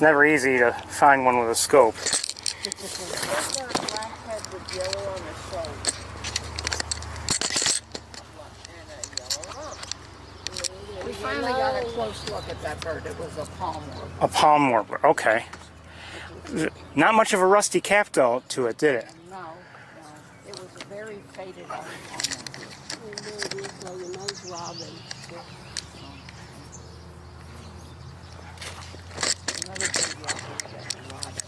It's never easy to find one with a scope. Blackhead with yellow on the shoulder. And a yellow rump. We finally got a close look at that bird. It was a palm warbler. A palm warbler, okay. Not much of a rusty cap though to it, did it? No, no. It was a very faded out palm warbler. Nice robin. Another baby out there that's a robin.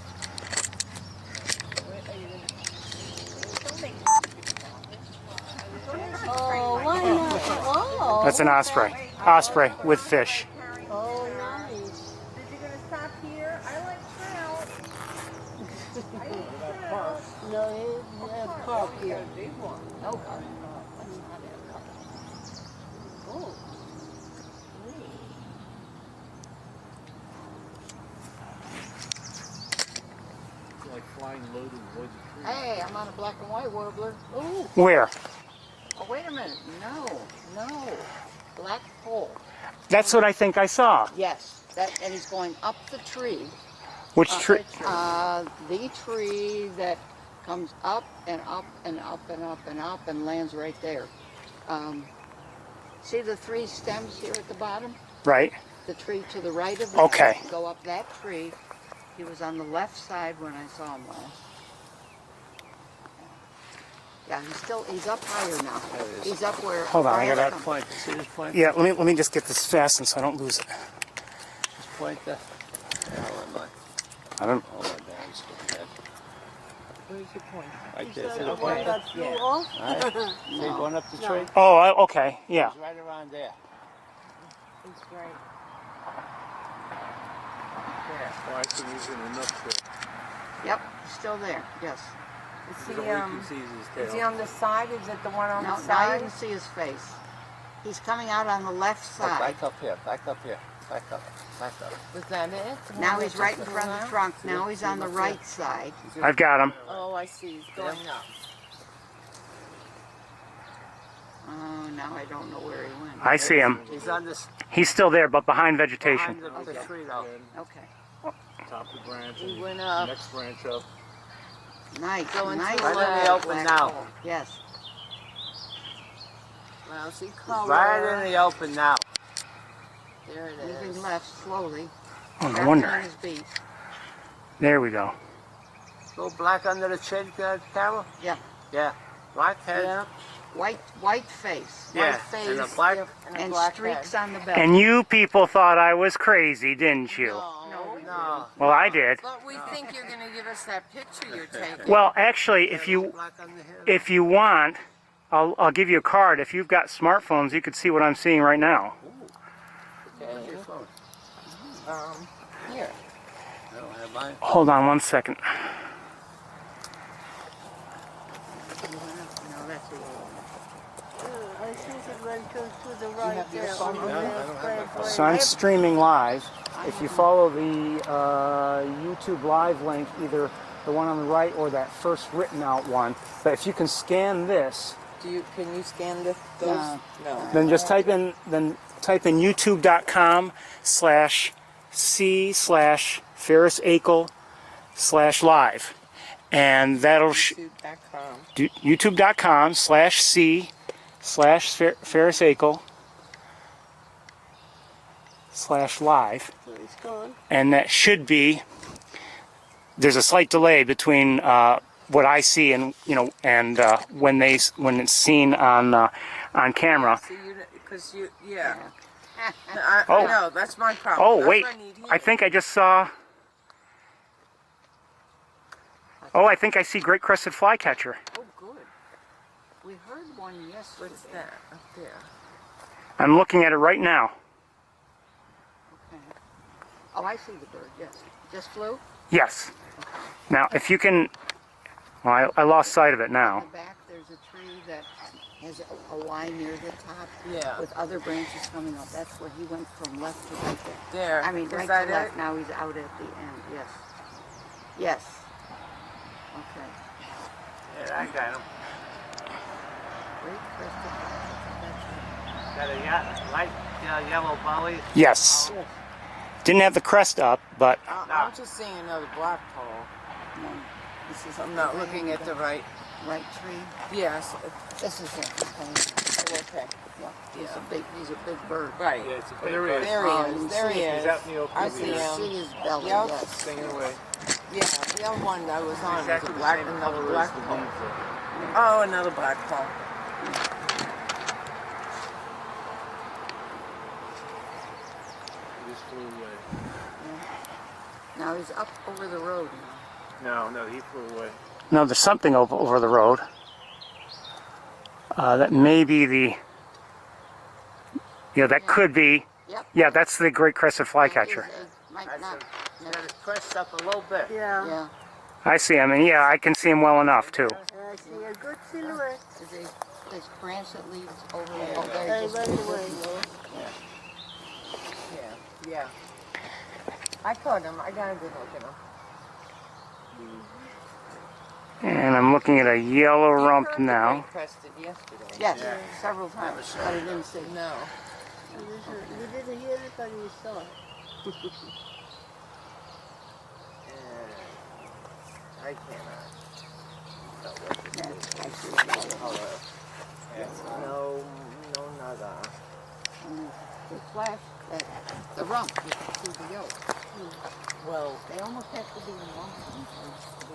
Oh, why not? Oh, That's an osprey. Osprey with fish. oh, nice. Did you gonna stop here? I like trout. I eat trout. No, they have carp here. No, that's not it. Oh. It's like flying low to avoid the tree. Hey, I'm on a black and white warbler. Ooh. Where? Oh, wait a minute. No. Black pole. That's what I think I saw. Yes. And he's going up the tree. Which tree? The tree that comes up and up and up and up and up and lands right there. See the three stems here at the bottom? Right. The tree to the right of that. Okay. Go up that tree. He was on the left side when I saw him last. Yeah, he's up higher now. He's up where. Hold on, I Brian's gotta come. Point. See this point? Yeah, let me just get this fastened so I don't lose it. Just point that. I don't. Oh my God, he's looking at. Where's your point? Right Is there. that See the the one point? that flew Yeah. off? Alright. See, going up the tree? Oh, okay, yeah. He's right around there. It's great. Oh, I think he's in enough to. Yep, he's still there. Yes. Is The he, way you can see his is he tail. on the side? Is it the one on No, the now you side? can see his face. He's coming out on the left Oh, side. back up here. Back up here. Back up. Back up. Was that it? The Now one he's that right in just front of flew the out? trunk. Now he's on the right side. I've got him. Oh, I see. He's going up. Oh, now I don't know where he went. I see him. He's on this He's still there, but behind vegetation. behind the tree though. Okay. Top of the branch. He and went up. Next branch up. Nice. Going to Nice. the Right in the left. open black now. hole. Yes. Lousy color. Right in the open now. There it Moving is. left slowly. Oh, no Wrapping wonder. on his beak. There we go. Go black under the chin, camera? Yeah. Yeah. Black head. Yeah. White face. Yeah. White face. And a black. And a And black streaks head. on the belly. And you people thought I was crazy, didn't you? No. No. Well, I did. But we think you're going to give us that picture you're taking. Well, actually, if you Black on the head. if you want, I'll give you a card. If you've got smartphones, you could see what I'm seeing right now. Where's your phone? Here. I don't have mine. Hold on one second. No, that's the old one. I think it went to the right have your there. phone? on No, the I don't have my phone. So I'm streaming live. If you follow the YouTube live link, either the one on the right or that first written out one, but if you can scan this, Can you scan those? No. No. then just type in youtube.com/c/Ferris Akel/live, and that'll YouTube.com. youtube.com/c/Ferris Akel/live. It's gone. And that should be. There's a slight delay between what I see and and when it's seen on camera. So because yeah. Oh. I know, that's my problem. Oh That's wait, what I need I here. think I just saw. Oh, I think I see great crested flycatcher. Oh, good. We heard one yesterday. What's that up there? I'm looking at it right now. Okay. Oh, I see the bird, yes. Just flew? Yes. Now, if you can. Well, I lost sight of it In now. the back, there's a tree that has a line near the top Yeah. with other branches coming up. That's where he went from left to right there. There. I mean, Is right that to left. it? Now he's out at the end. Yes. Yes. Okay. Yeah, I got him. Great crested flycatcher. Got a light yellow belly. Yes. Didn't have the crest up, but I'm just seeing another black pole. No, this is I'm not looking at the right. right tree. Yes. This is it. Okay. Yeah, Yeah. he's a big bird. Right. Yeah, it's a big There he bird. is. There he you is. There he see is. He's out in the open I field. see You him. see his belly, Yep. yes. Singing away. Yeah, the other one I was on Exactly was the a black, same another color black as the pole. leaves are. Oh, another black pole. He just flew away. Now he's up over the road now. No, he flew away. no, there's something over the road. That may be the. Yeah, that could be. Yep. Yeah, that's the great crested flycatcher. Might That's not. Got his crest up a little bit. Yeah. Yeah. I see him, and yeah, I can see him well enough too. I see a good silhouette. There's branch that leads over Yeah. oh, there. Hey, just- by the way. Yeah. I caught him. I got a good look at him. And I'm looking at a yellow You rump heard the now. great crested yesterday. Yes, several times, but I didn't see. No. You didn't hear it, but you saw it. I cannot. Yeah, I see the belly. No, nada. And the flash, the rump, you can see the yolk. Well, They almost have to be in one sometimes to be.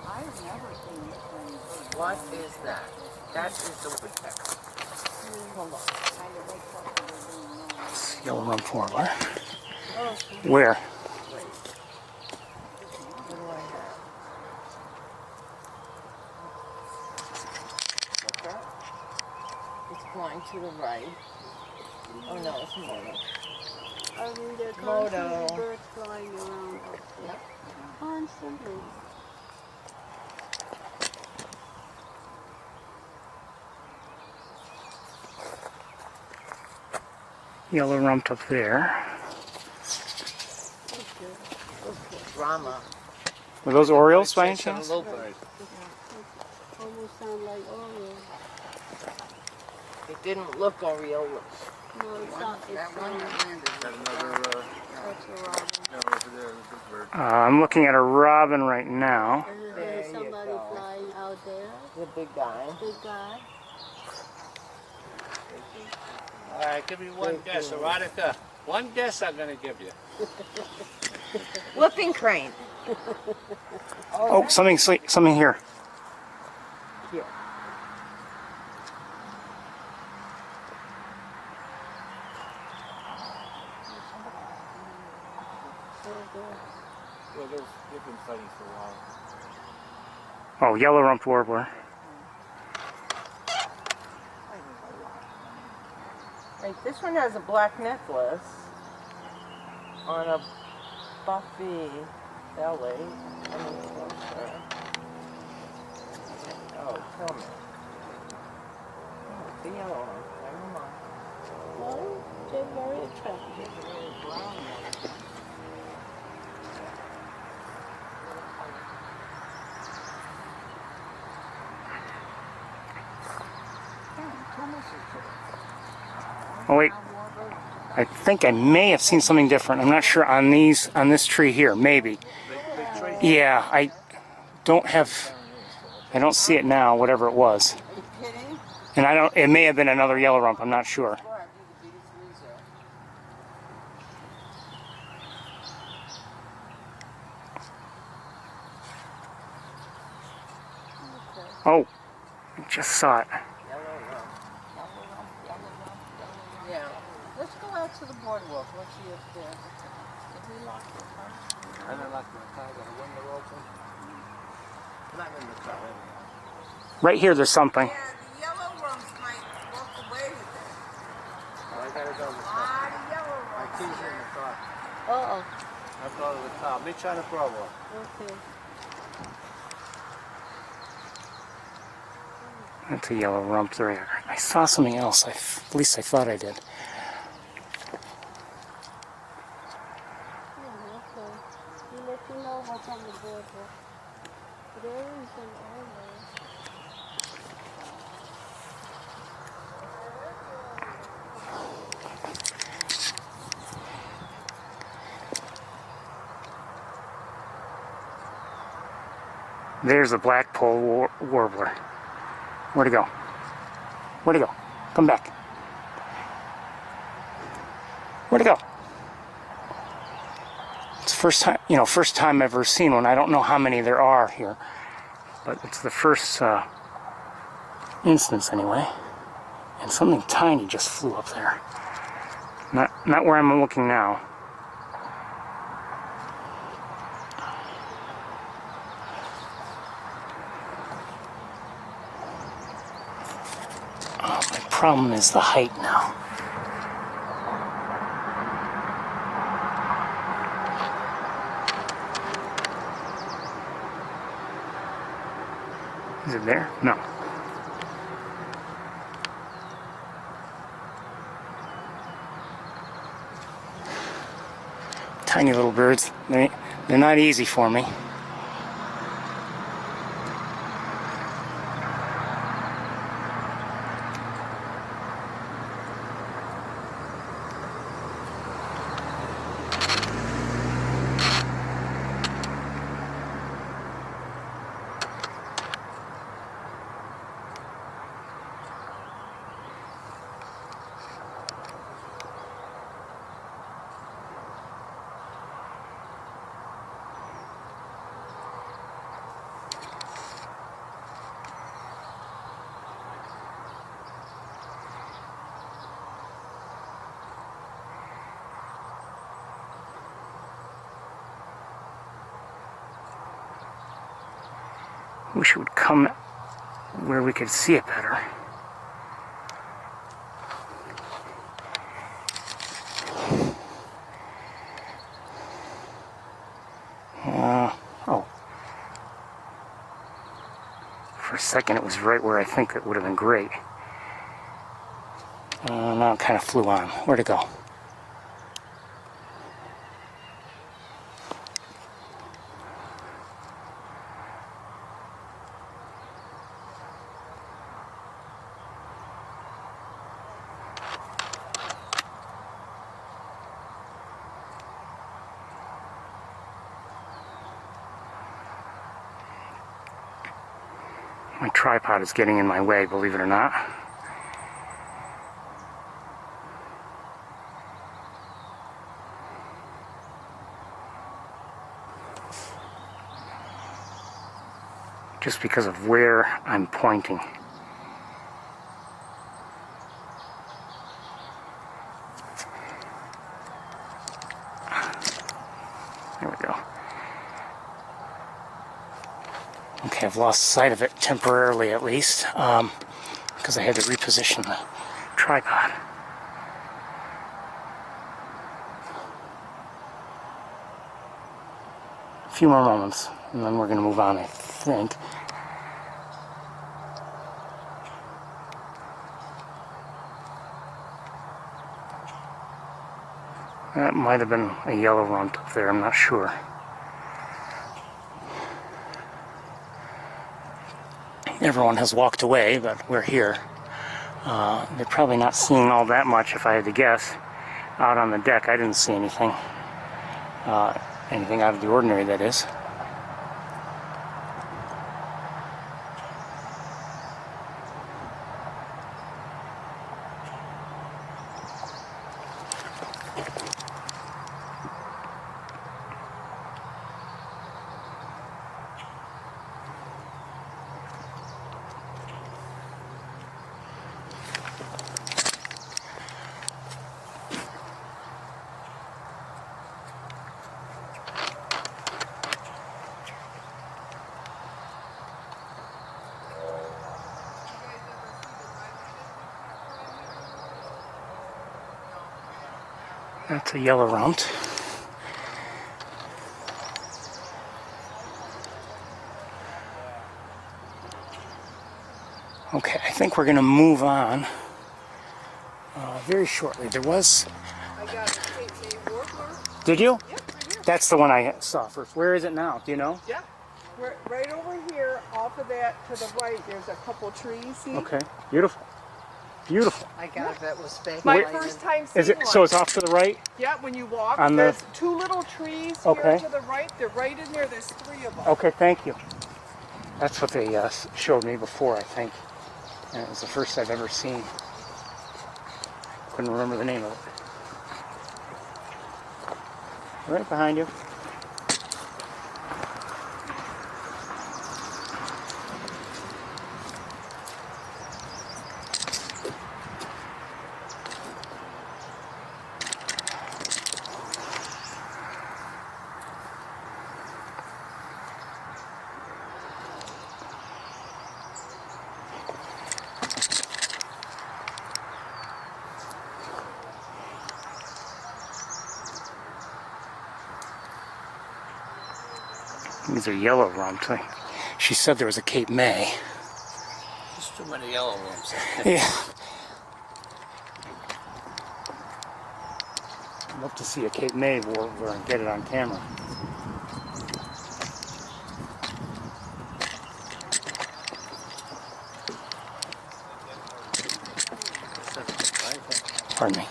I've never seen this one. what is that? That is the woodpecker. Hold on. Kind of makes up for it being wrong. Yellow rump warbler. Where? Wait. What do I have? What's that? It's flying to the right. Oh no, it's Moto. I mean, there are Moto. constantly birds flying around. Yep. Constantly. Yellow rump up there. Drama. Were those Orioles by any chance? Little bird. Almost sound like Oreo. It didn't look Orioles. No, it's not. That It's one that landed. Got another, that's a robin. no, over there, the big bird. I'm looking at a robin right now. And There there's you somebody go. flying out there. The big guy. Big guy. All right, give me one guess, Erotica. One guess I'm going to give you. Whooping crane. Oh, something here. Here. Well, they've been fighting for a while. Oh, yellow rump warbler. Right, this one has a black necklace on a buffy belly. I mean, closer. Oh, tell me. Oh, it's the yellow one. Never mind. Well, they're very attractive. Oh wait, I think I may have seen something different. I'm not sure on this tree here. Maybe. Yeah, I don't see it now. Whatever it was, Are you kidding? and it may have been another yellow rump. I'm not sure. Boy, I'd be the biggest loser. Oh, I just saw it. Yellow rump. Yeah. Let's go out to the boardwalk. Let's see if there's. Did we lock the car? I don't like my car, got a window open. Not in the car, anyhow. Right here, there's something. Yeah, the yellow rumps might walk away with it. Oh, I gotta go. A lot of yellow My rumps keys are in here. the car. Uh-oh. I'm going to the car. Me trying to Bravo. Okay. That's a yellow rump there. I saw something else. At least I thought I did. Yeah, okay. You let me know what's on the boardwalk. There is an Oreo. There's a blackpoll warbler. Where'd he go? Where'd he go? Come back. Where'd he go? It's the first time, first time I've ever seen one. I don't know how many there are here, but it's the first instance anyway. And something tiny just flew up there. Not where I'm looking now. Oh, my problem is the height now. Is it there? No. Tiny little birds. They're not easy for me. Wish it would come where we could see it better. Oh. For a second it was right where I think it would have been great. Now it kind of flew on. Where'd it go? My tripod is getting in my way, believe it or not. Just because of where I'm pointing. There we go. Okay, I've lost sight of it temporarily at least, because I had to reposition the tripod. A few more moments, and then we're going to move on, I think. That might have been a yellow runt up there, I'm not sure. Everyone has walked away, but we're here. They're probably not seeing all that much, if I had to guess. Out on the deck, I didn't see anything. Anything out of the ordinary, that is. That's a yellow runt. Okay, I think we're going to move on very shortly. There was... I got a warbler. Did you? Yep, right here. That's the one I saw first. Where is it now? Do you know? Yeah. Right over here, off of that to the right, there's a couple trees. See? Okay, beautiful. Beautiful. I got it. That was fake. My Wait, first time seeing Is it one. so? It's off to the right. Yeah, when you walk, On the- there's two little trees Okay. here to the right. They're right in there. There's three of them. Okay, thank you. That's what they showed me before, I think. And it was the first I've ever seen. Couldn't remember the name of it. Right behind you. These are yellow rumped. She said there was a Cape May. There's too many yellow ones. Yeah. I'd love to see a Cape May warbler and get it on camera. Pardon me.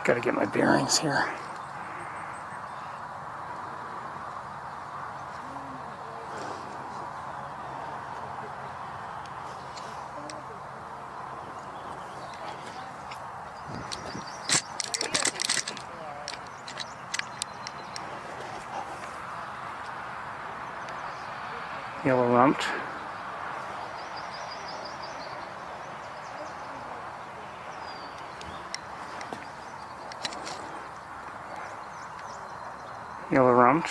Gotta get my bearings here. Yellow rumped. Yellow rumped.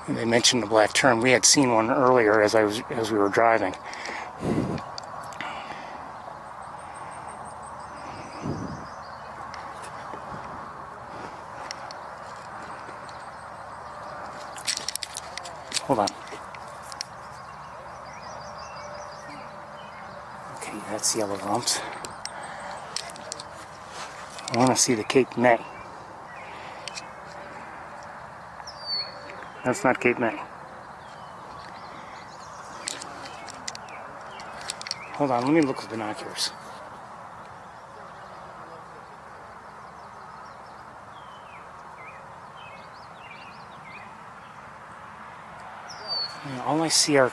And they mentioned the black tern. We had seen one earlier as we were driving. Hold on. Okay, that's yellow rumps. I want to see the Cape May. That's not Cape May. Hold on, let me look with binoculars. All I see are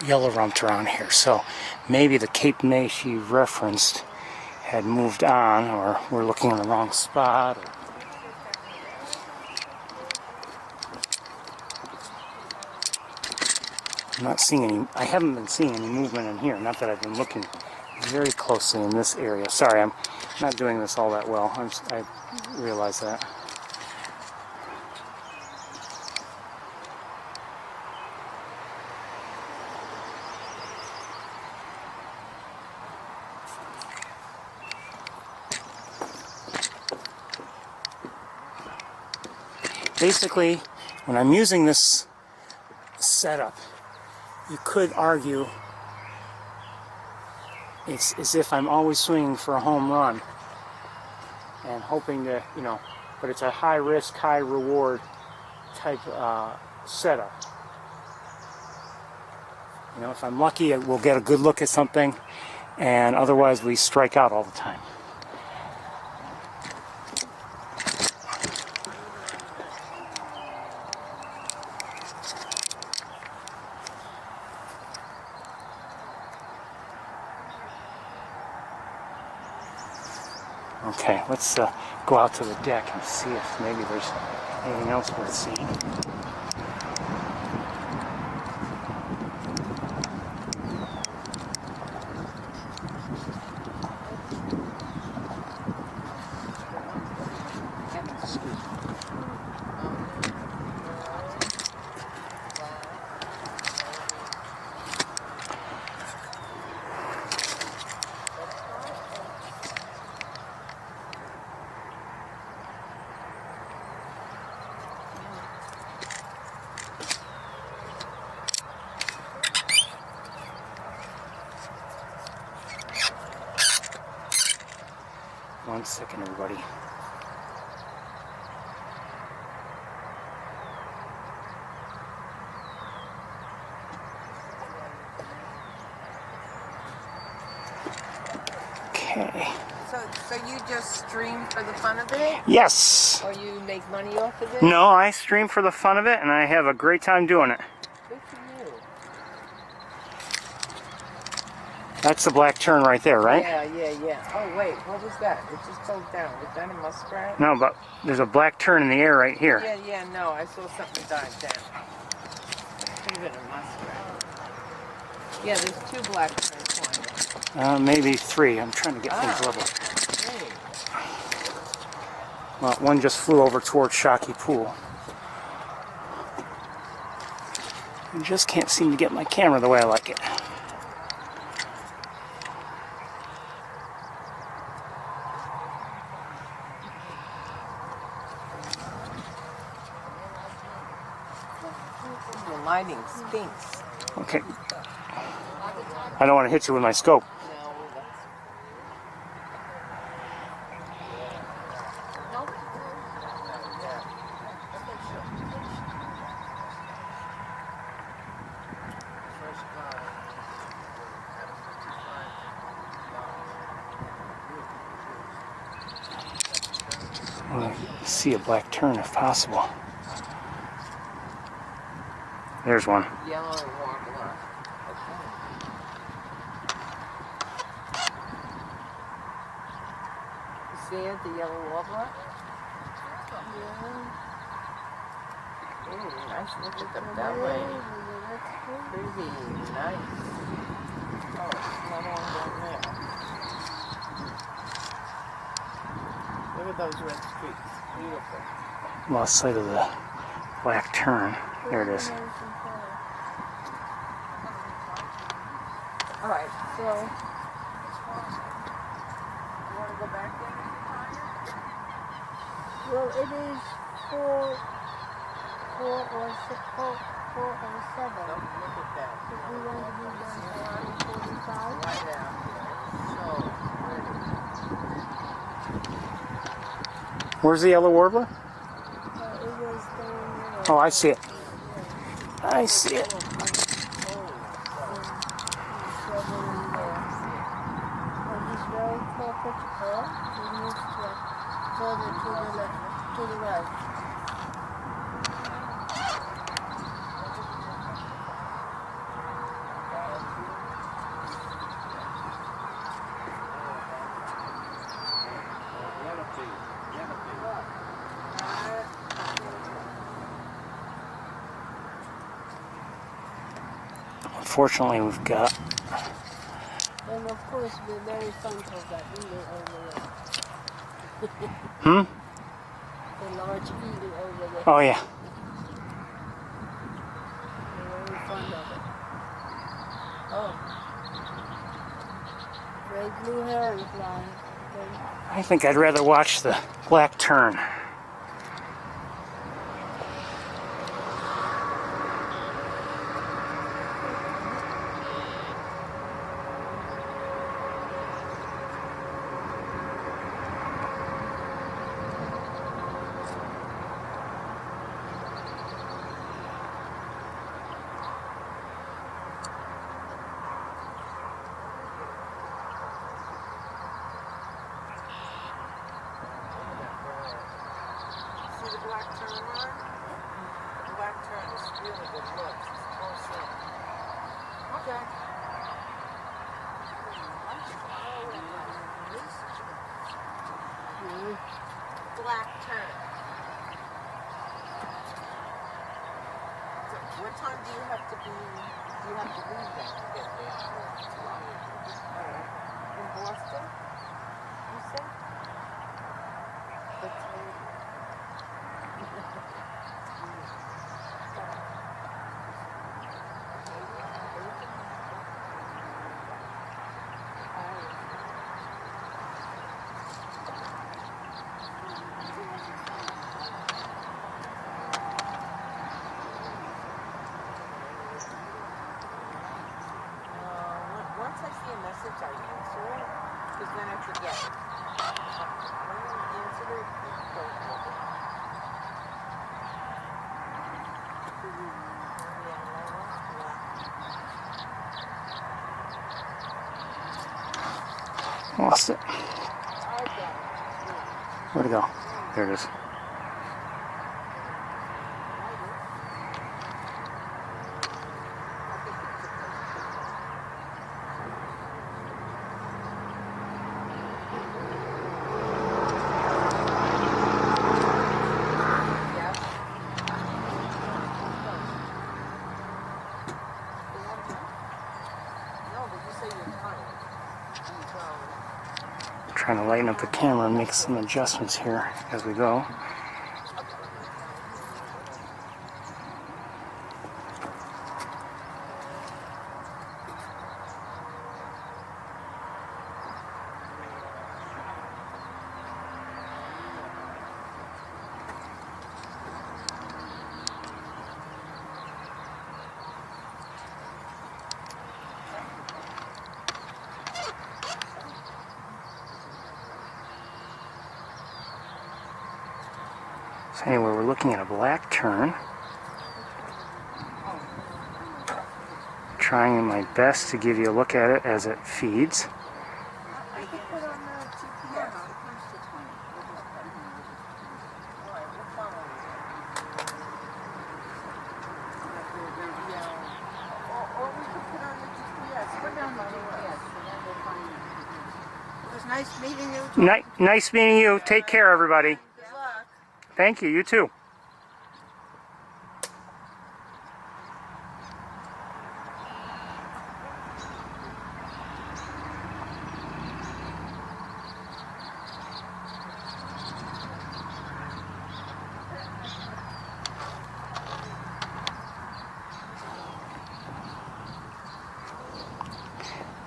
yellow rumped around here, so maybe the Cape May she referenced had moved on, or we're looking in the wrong spot. I'm not seeing any. I haven't been seeing any movement in here. Not that I've been looking very closely in this area. Sorry, I'm not doing this all that well. I realize that. Basically, when I'm using this setup, you could argue it's as if I'm always swinging for a home run and hoping to, but it's a high risk, high reward type setup. If I'm lucky, we'll get a good look at something, and otherwise we strike out all the time. Okay, let's go out to the deck and see if maybe there's anything else worth seeing. second, everybody. Okay. So you just stream for the fun of it? Yes. Or you make money off of it? No, I stream for the fun of it, and I have a great time doing it. Good for you. That's the black tern right there, right? Yeah. Oh, wait, what was that? It just broke down. Was that a muskrat? No, but there's a black tern in the air right here. Yeah, no, I saw something dive down. Could have been a muskrat. Yeah, there's 2 black terns flying. Maybe 3. I'm trying to get things level. Great. Well, one just flew over towards Shockey Pool. I just can't seem to get my camera the way I like it. The lighting stinks. Okay. I don't want to hit you with my scope. No, that's... First car had $55. I want to see a black tern if possible. There's one. Yellow warbler. Okay. You see it, the yellow warbler? Yeah. Ooh, nice look at the belly. Pretty nice. Oh, another one down there. Look at those red streaks. Beautiful. Lost sight of the black tern. There it is. All right, so you want to go back there? Well, it is 4 or 7. Don't look at that. If we want to be done at 9:45. Right out. So Where's the yellow warbler? It was down there. Oh, I see it. I see it. He's very purposeful. He moves further to the right. Unfortunately, we've got... And of course, we're very thankful that eagle over there. Hmm? The large eagle over there. Oh, yeah. We're very fond of it. Oh. Great blue heron flying. I think I'd rather watch the black tern. see the black tern run? The black tern is really good looks. It's close in. Okay. Black tern. So what time do you have to be? Do you have to leave then to get there? In Boston? You said? That's once I see a message, I answer it, because then I forget. Lost it. Where'd it go? There it is. Trying to lighten up the camera and make some adjustments here as we go. So anyway, we're looking at a black tern. Trying my best to give you a look at it as it feeds. I can put on the GPS. Yeah, it comes to 20. Alright, we'll follow or we could put on the GPS. Put down the GPS, and then we'll find it. It was nice meeting you. Nice meeting you. Take care, everybody. Good luck. Thank you. You too.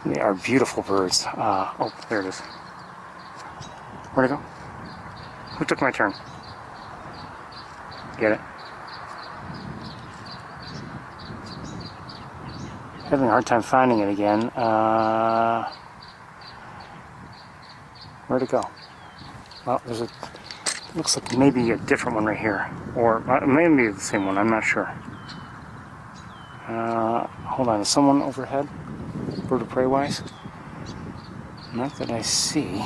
They are beautiful birds. Oh, there it is. Where'd it go? Who took my turn? Get it? Having a hard time finding it again. Where'd it go? Well, there's a... looks like maybe a different one right here. Or maybe the same one, I'm not sure. Hold on, is someone overhead? Bird of prey wise? Not that I see.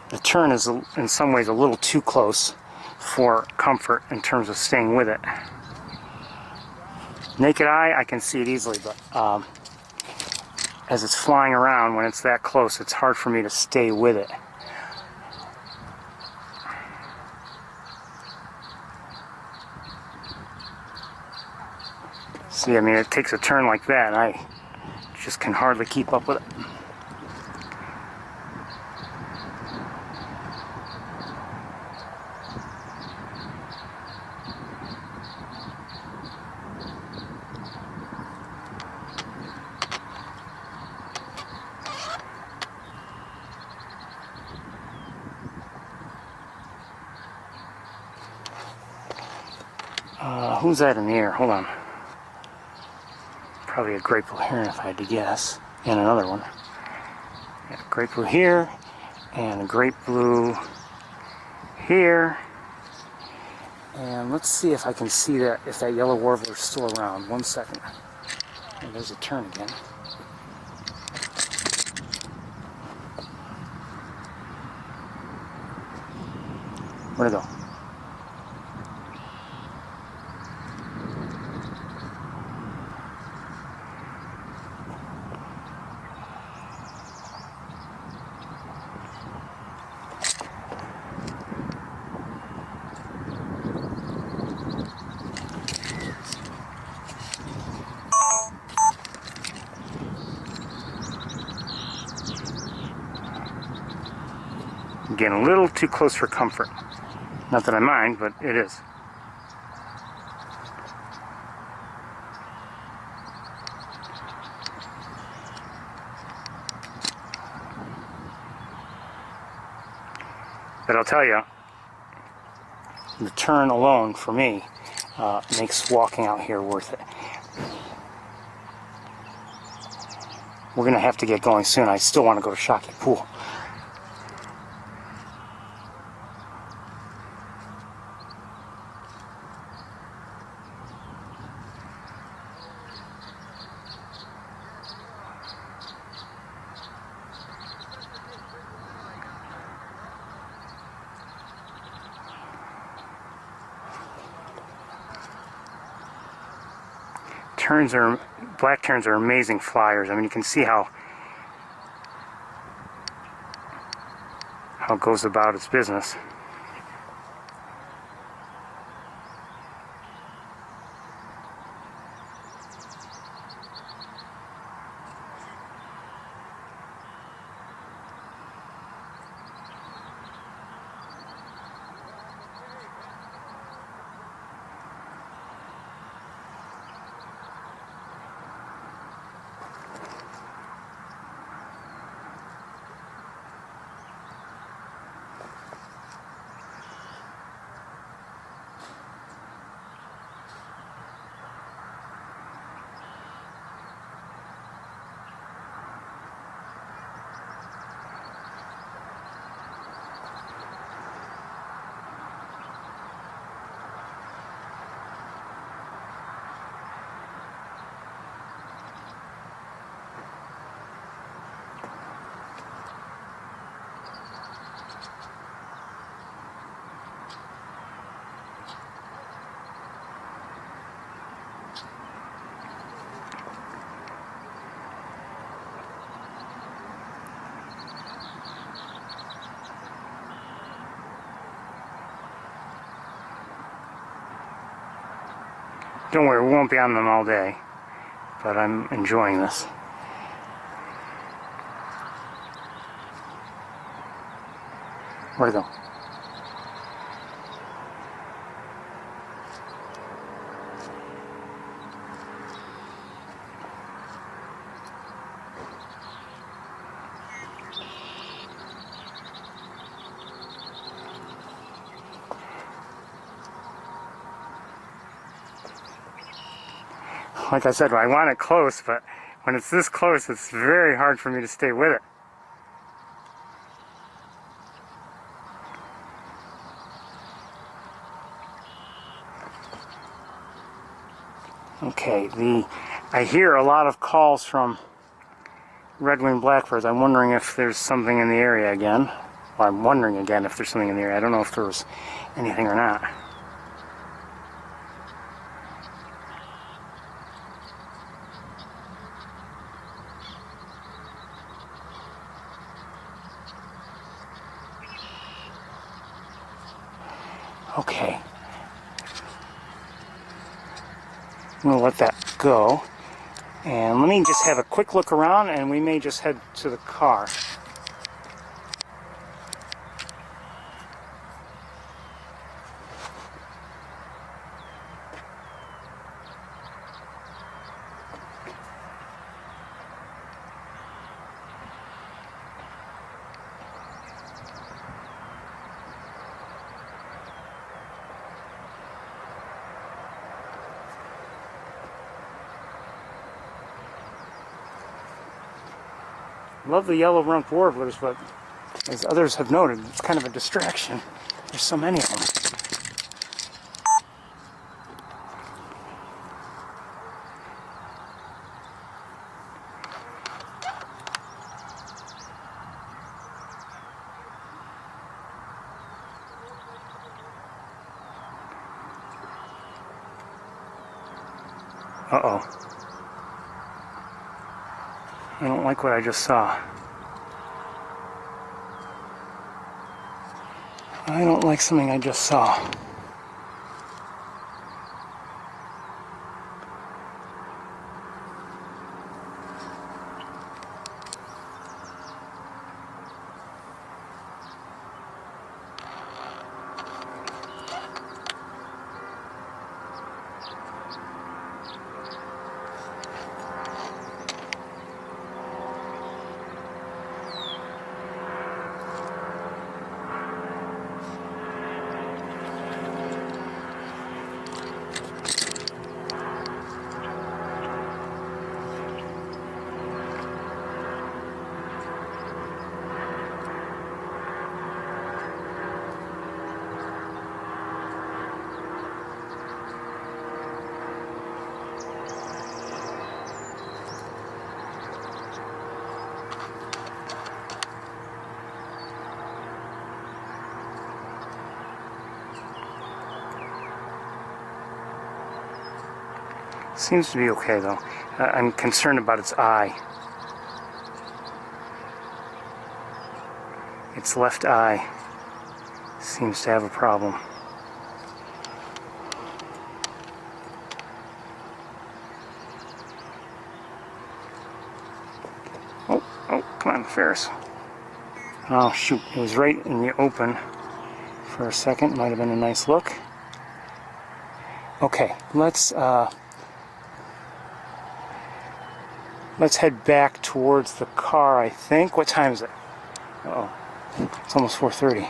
The tern is in some ways a little too close for comfort in terms of staying with it. Naked eye, I can see it easily, but as it's flying around, when it's that close, it's hard for me to stay with it. See, I mean, it takes a turn like that, and I just can hardly keep up with it. Who's that in the air? Hold on. Probably a great blue heron if I had to guess. And another one. Yeah, great blue here. And a great blue here. And let's see if I can see that, if that yellow warbler's still around. 1 second. And there's a tern again. Where'd it go? Again, a little too close for comfort. Not that I mind, but it is. But I'll tell you, the tern alone, for me, makes walking out here worth it. We're going to have to get going soon. I still want to go to Shockey Pool. black terns are amazing flyers. I mean, you can see how it goes about its business. Don't worry, we won't be on them all day, but I'm enjoying this. Where'd it go? Like I said, I want it close, but when it's this close, it's very hard for me to stay with it. Okay, I hear a lot of calls from red-winged blackbirds. I'm wondering if there's something in the area again. Well, I'm wondering again if there's something in the area. I don't know if there was anything or not. Okay. I'm going to let that go. And let me just have a quick look around, and we may just head to the car. Love the yellow-rumped warblers, but as others have noted, it's kind of a distraction. There's so many of them. Uh-oh. I don't like what I just saw. I don't like something I just saw. Seems to be okay though. I'm concerned about its eye. Its left eye seems to have a problem. Oh, come on, Ferris. Oh, shoot. It was right in the open for a second. Might have been a nice look. Okay, let's head back towards the car, I think. What time is it? Uh-oh. It's almost 4:30.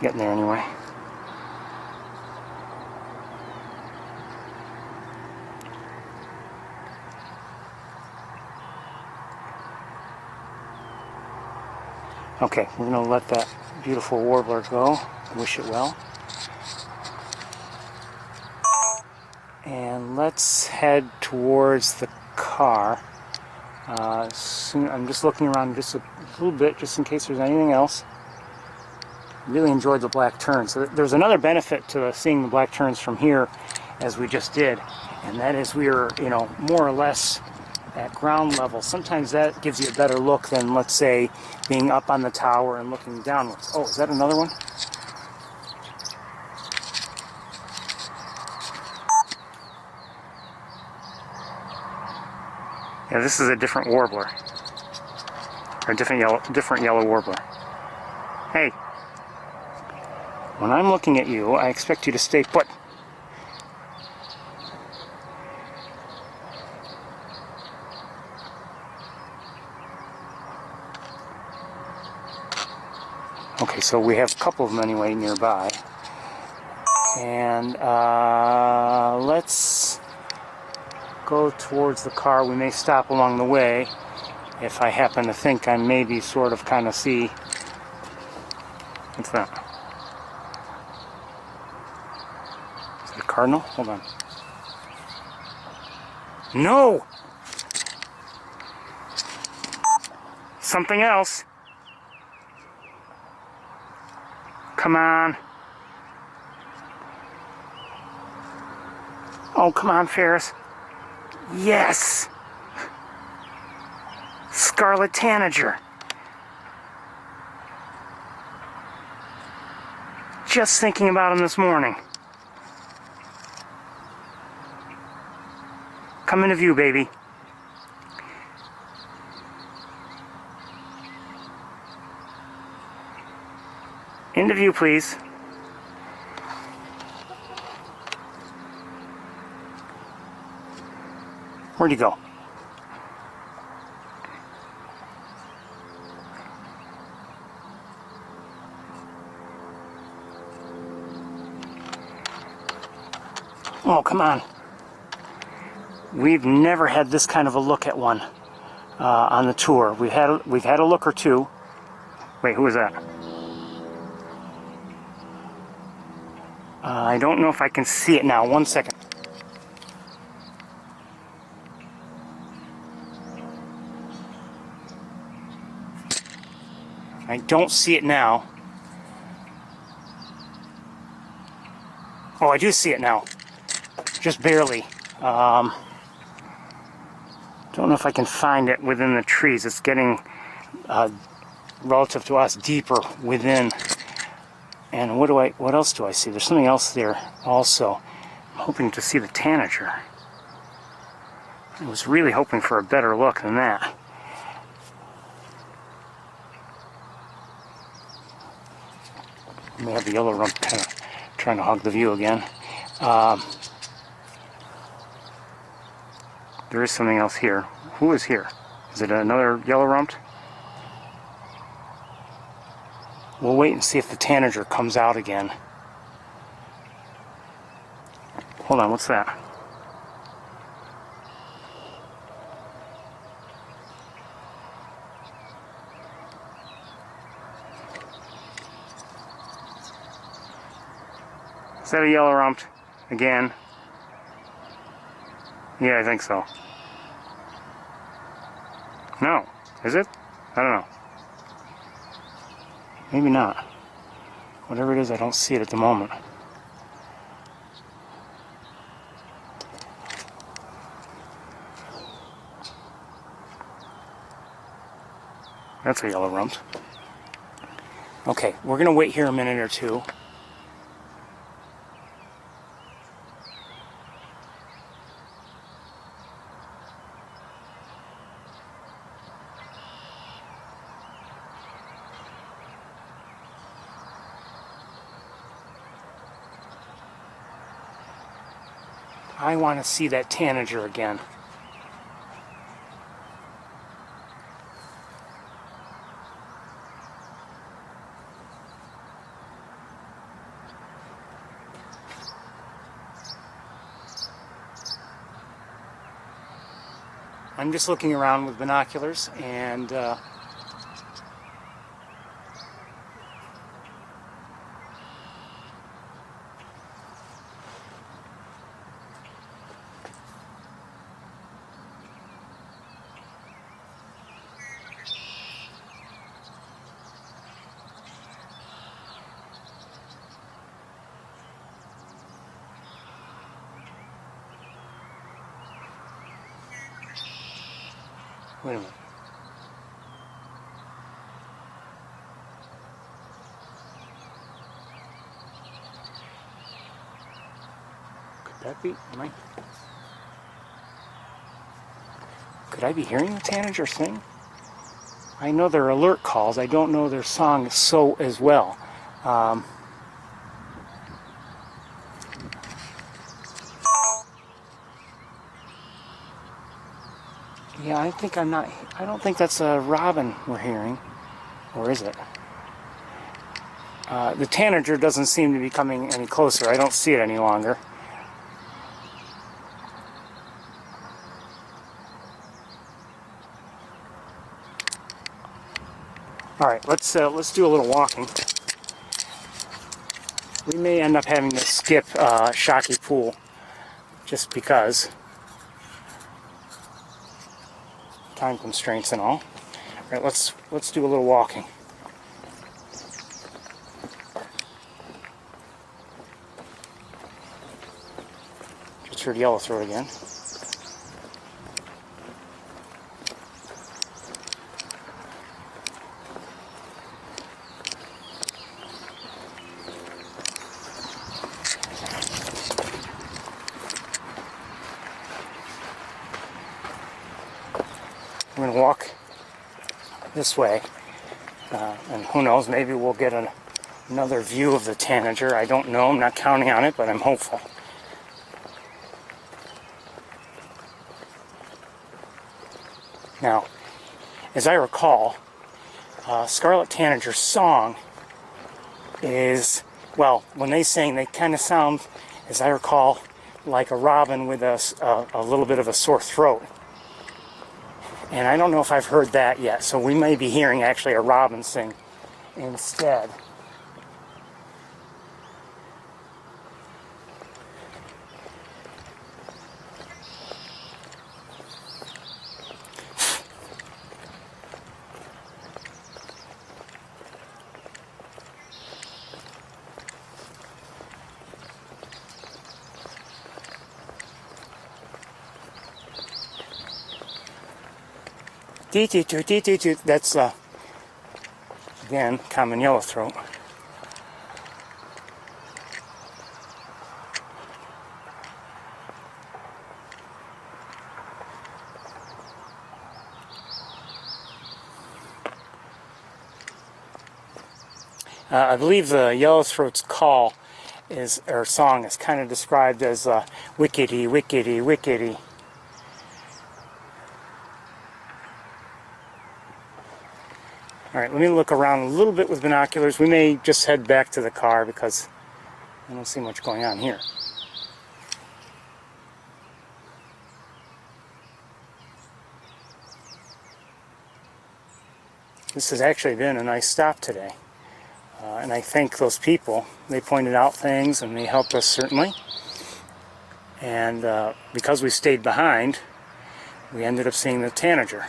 Getting there anyway. Okay, we're going to let that beautiful warbler go. Wish it well. And let's head towards the car. I'm just looking around just a little bit, just in case there's anything else. Really enjoyed the black terns. So there's another benefit to seeing the black terns from here, as we just did, and that is we are, more or less at ground level. Sometimes that gives you a better look than, let's say, being up on the tower and looking downwards. Oh, is that another one? Yeah, this is a different warbler. Or a different yellow warbler. Hey, when I'm looking at you, I expect you to stay put. Okay, so we have a couple of them anyway nearby. And let's go towards the car. We may stop along the way if I happen to think I maybe sort of kind of see. What's that? Is it a cardinal? Hold on. No! Something else. Come on. Oh, come on, Ferris. Yes! Scarlet tanager. Just thinking about him this morning. Come into view, baby. Into view, please. Where'd you go? Oh, come on. We've never had this kind of a look at one on the tour. We've had a look or two. Wait, who was that? I don't know if I can see it now. 1 second. I don't see it now. Oh, I do see it now. Just barely. Don't know if I can find it within the trees. It's getting, relative to us, deeper within. And what else do I see? There's something else there also. I'm hoping to see the tanager. I was really hoping for a better look than that. We may have the yellow rump kind of trying to hog the view again. There is something else here. Who is here? Is it another yellow rumped? We'll wait and see if the tanager comes out again. Hold on, what's that? Is that a yellow rumped again? Yeah, I think so. No, is it? I don't know. Maybe not. Whatever it is, I don't see it at the moment. That's a yellow rump. Okay, we're going to wait here a minute or two. I want to see that tanager again. I'm just looking around with binoculars and wait a minute. Could that be? Could I be hearing the tanager sing? I know their alert calls. I don't know their song so as well. Yeah, I don't think that's a robin we're hearing. Or is it? The tanager doesn't seem to be coming any closer. I don't see it any longer. All right, let's do a little walking. We may end up having to skip Shockey Pool just because time constraints and all. All right, let's do a little walking. Just heard yellowthroat again. We're going to walk this way, and who knows, maybe we'll get another view of the tanager. I don't know, I'm not counting on it, but I'm hopeful. Now, as I recall, Scarlet Tanager's song is, well, when they sing, they kind of sound, as I recall, like a robin with a little bit of a sore throat. And I don't know if I've heard that yet, so we may be hearing actually a robin sing instead. That's, again, common yellowthroat. I believe the yellowthroat's call or song is kind of described as wickety, wickety, wickety. All right, let me look around a little bit with binoculars. We may just head back to the car because I don't see much going on here. This has actually been a nice stop today. And I thank those people. They pointed out things and they helped us certainly. And because we stayed behind, we ended up seeing the tanager.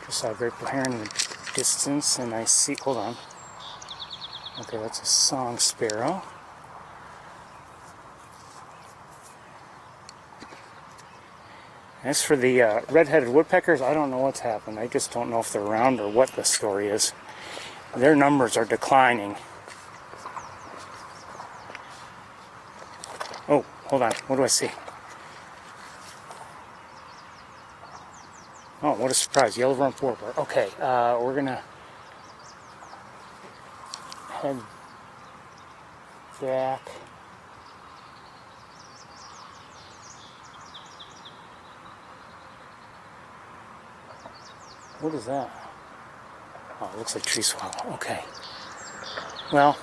Just saw a great blue heron in the distance, and I see, hold on. Okay, that's a song sparrow. As for the red-headed woodpeckers, I don't know what's happened. I just don't know if they're around or what the story is. Their numbers are declining. Oh, hold on. What do I see? Oh, what a surprise. Yellow rump warbler. Okay, we're going to head back. What is that? Oh, it looks like tree swallow. Okay. Well,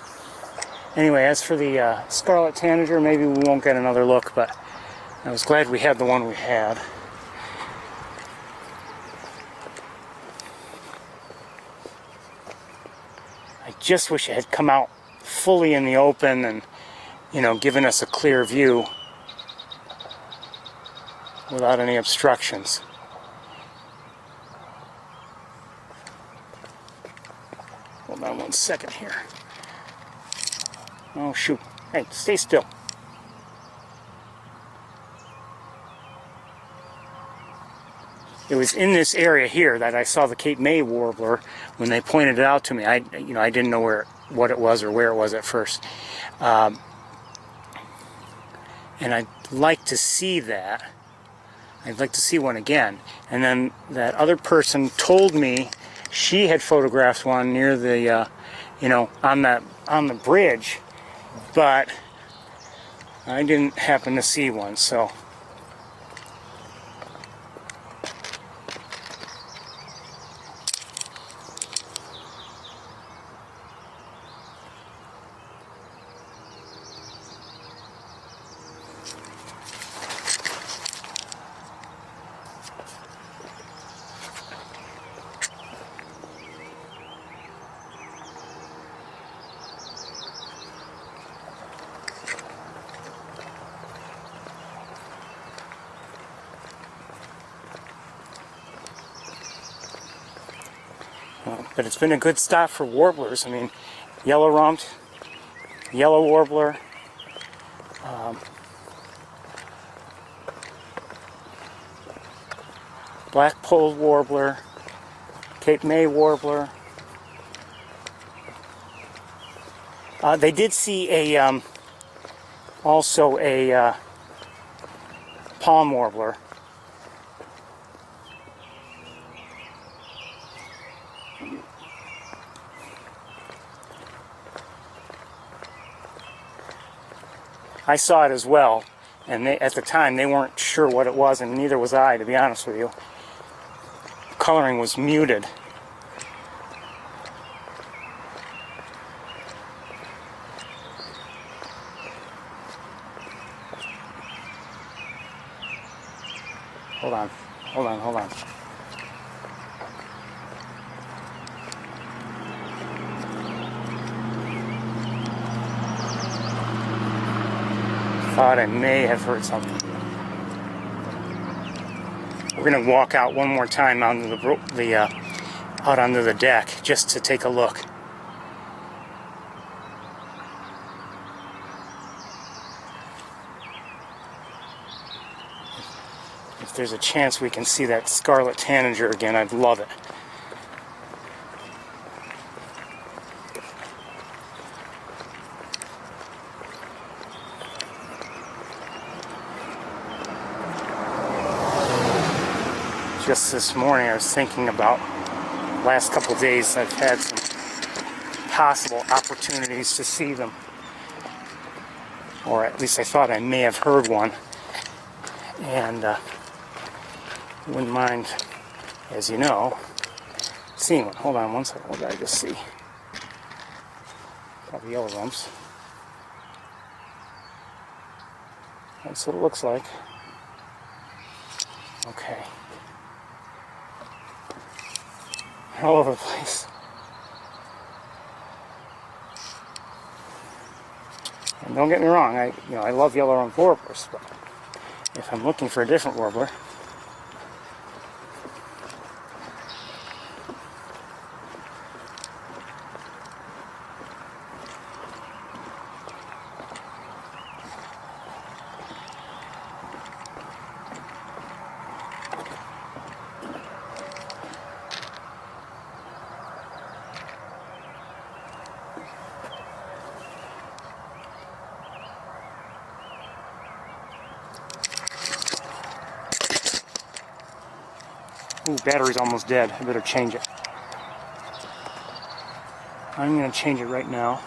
anyway, as for the scarlet tanager, maybe we won't get another look, but I was glad we had the one we had. I just wish it had come out fully in the open and, you know, given us a clear view without any obstructions. Hold on 1 second here. Oh, shoot. Hey, stay still. It was in this area here that I saw the Cape May warbler when they pointed it out to me. I didn't know what it was or where it was at first. And I'd like to see that. I'd like to see one again. And then that other person told me she had photographed one near the, on the bridge, but I didn't happen to see one, so. But it's been a good stop for warblers. I mean, yellow-rumped, yellow warbler, black-polled warbler, Cape May warbler. They did see also a palm warbler. I saw it as well, and at the time they weren't sure what it was, and neither was I, to be honest with you. Coloring was muted. Hold on. Thought I may have heard something. We're gonna walk out one more time onto out onto the deck just to take a look. If there's a chance we can see that scarlet tanager again, I'd love it. Just this morning I was thinking about the last couple of days I've had some possible opportunities to see them. Or at least I thought I may have heard one. And wouldn't mind, as you know, seeing one. Hold on 1 second, what did I just see? Got the yellow rumps. That's what it looks like. Okay. All over the place. And don't get me wrong, I love yellow-rumped warblers, but if I'm looking for a different warbler, Ooh, battery's almost dead. I better change it. I'm going to change it right now.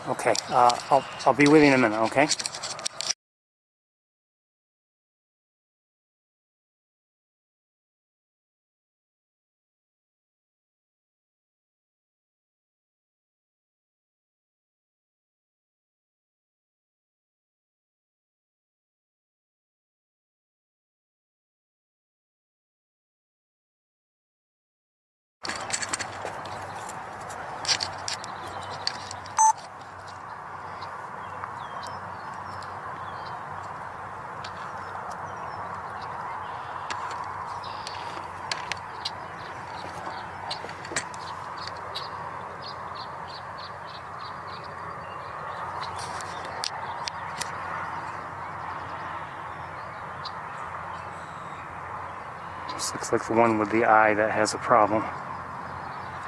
Okay, I'll be with you in a minute, okay? This looks like the one with the eye that has a problem.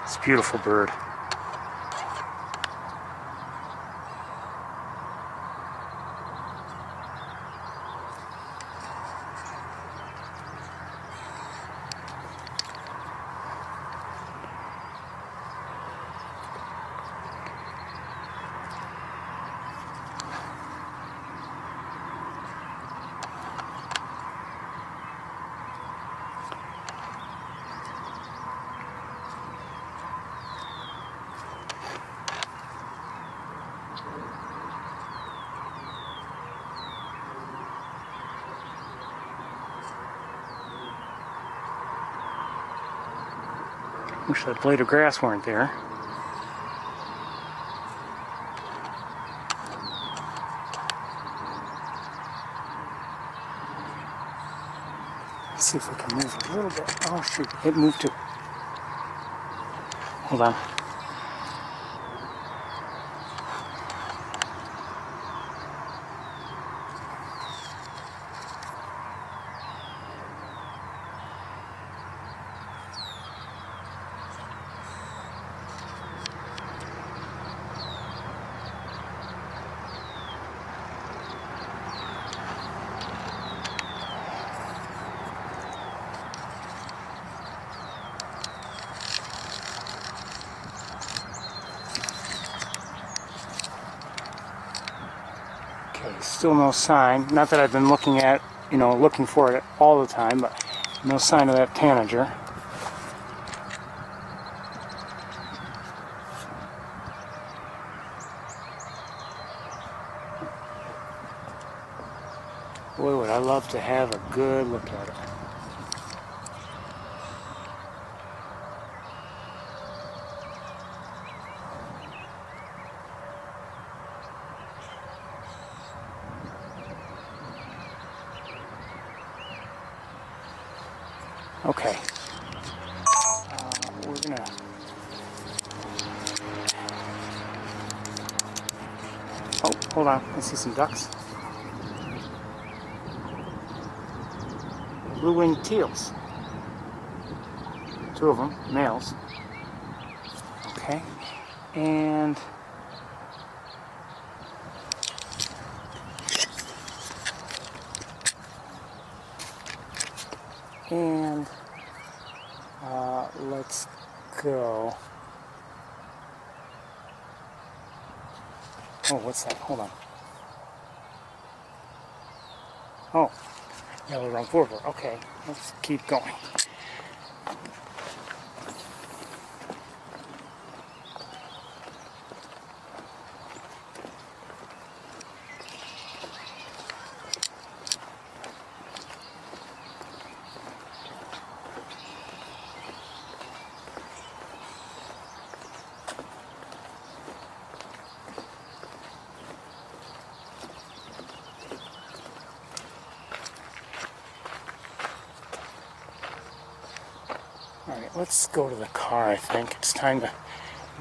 It's a beautiful bird. Wish that blade of grass weren't there. Let's see if we can move a little bit. Oh shoot, it moved too. Hold on. Okay, still no sign. Not that I've been looking for it all the time, but no sign of that tanager. Boy, would I love to have a good look at it. Okay. We're gonna... Oh, hold on. I see some ducks. Blue-winged teals. Two of them, males. Okay. And... let's go. Oh, what's that? Hold on. Oh, yellow rump warbler. Okay, let's keep going. Alright, let's go to the car, I think. It's time to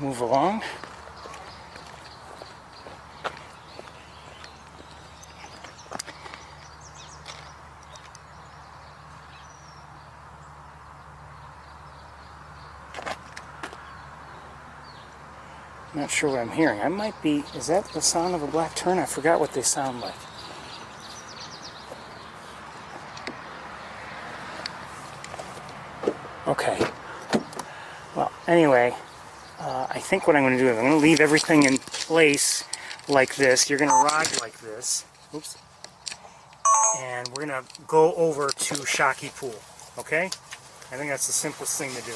move along. Not sure what I'm hearing. I might be... Is that the sound of a black tern? I forgot what they sound like. Okay. Well, anyway, I think what I'm going to do is I'm going to leave everything in place like this. You're going to ride like this. Oops. And we're going to go over to Shockey Pool. Okay? I think that's the simplest thing to do.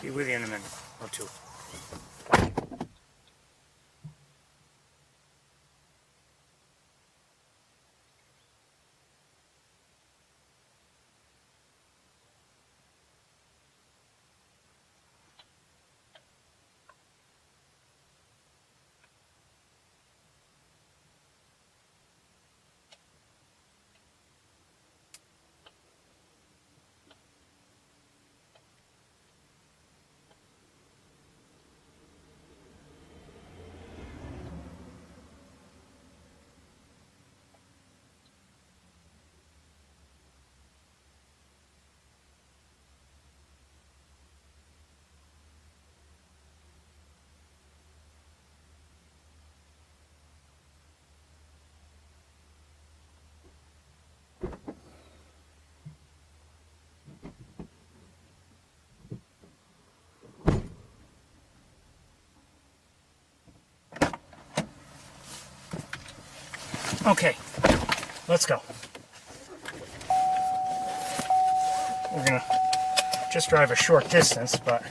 Be with you in a minute or two. Okay, let's go. We're gonna just drive a short distance, but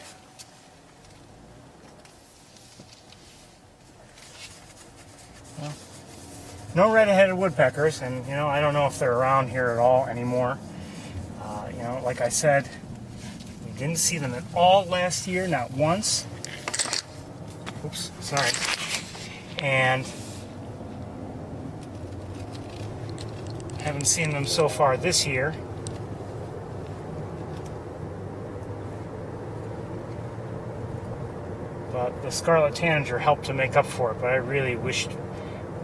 well, no red-headed woodpeckers, and you know, I don't know if they're around here at all anymore. You know, like I said, we didn't see them at all last year, not once. Oops, sorry. And haven't seen them so far this year. But the scarlet tanager helped to make up for it, but I really wished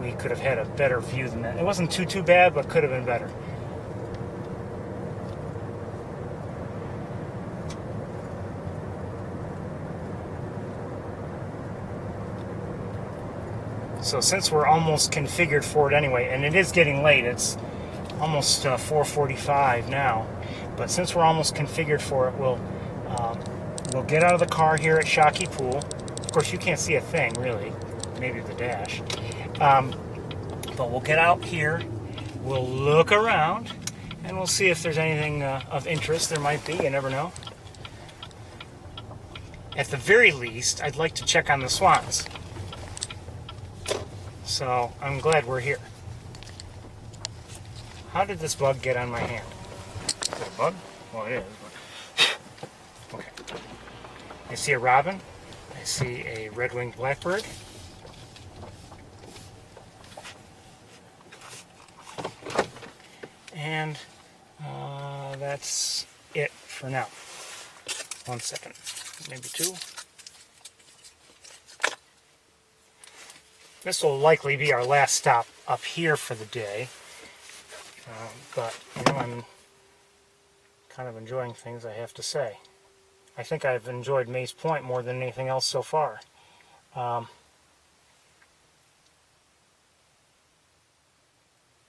we could have had a better view than that. It wasn't too bad, but could have been better. So since we're almost configured for it anyway, and it is getting late, it's almost 4:45 now, but since we're almost configured for it, we'll get out of the car here at Shockey Pool. Of course, you can't see a thing, really. Maybe the dash. But we'll get out here, we'll look around, and we'll see if there's anything of interest. There might be, you never know. At the very least, I'd like to check on the swans. So I'm glad we're here. How did this bug get on my hand? Is it a bug? Well, it is. But... Okay. I see a robin. I see a red-winged blackbird. And that's it for now. 1 second, maybe 2. This will likely be our last stop up here for the day. But, you know, I'm kind of enjoying things, I have to say. I think I've enjoyed Mays Point more than anything else so far.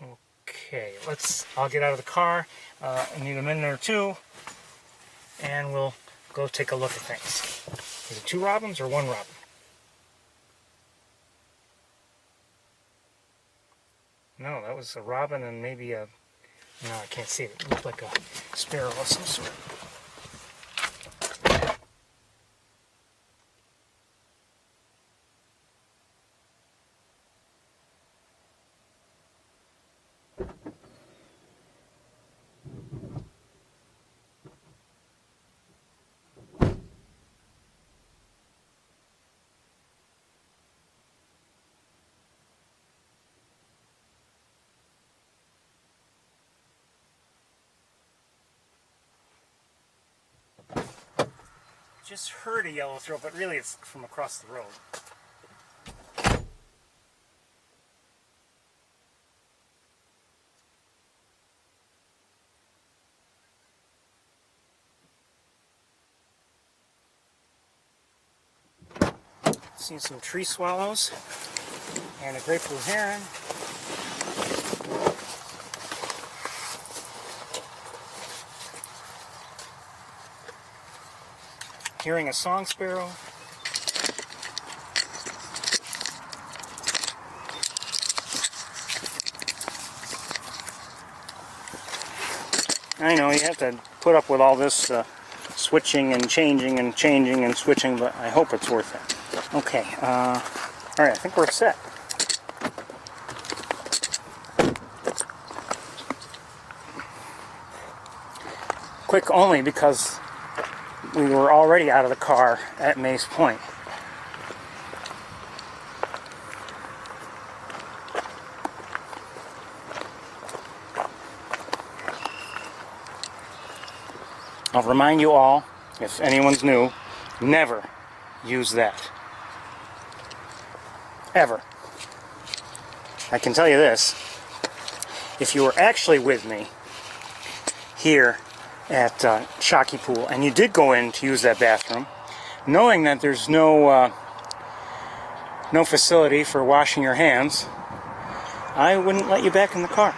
Okay, I'll get out of the car. I need a minute or two, and we'll go take a look at things. Is it 2 robins or 1 robin? No, that was a robin and maybe a... No, I can't see it. It looked like a sparrow of some sort. Just heard a yellowthroat, but really it's from across the road. Seeing some tree swallows and a great blue heron. Hearing a song sparrow. I know you have to put up with all this switching and changing and changing and switching, but I hope it's worth it. Okay, alright, I think we're set. Quick only because we were already out of the car at Mace Point. I'll remind you all, if anyone's new, never use that. Ever. I can tell you this, if you were actually with me here at Shockey Pool and you did go in to use that bathroom, knowing that there's no facility for washing your hands, I wouldn't let you back in the car.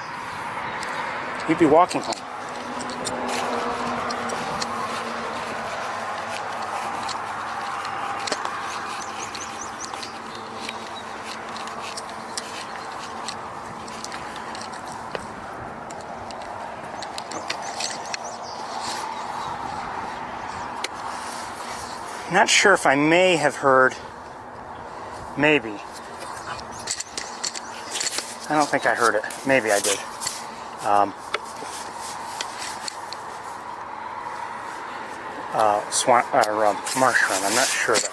You'd be walking home. Not sure if I may have heard, maybe. I don't think I heard it. Maybe I did. Marsh wren. I'm not sure though.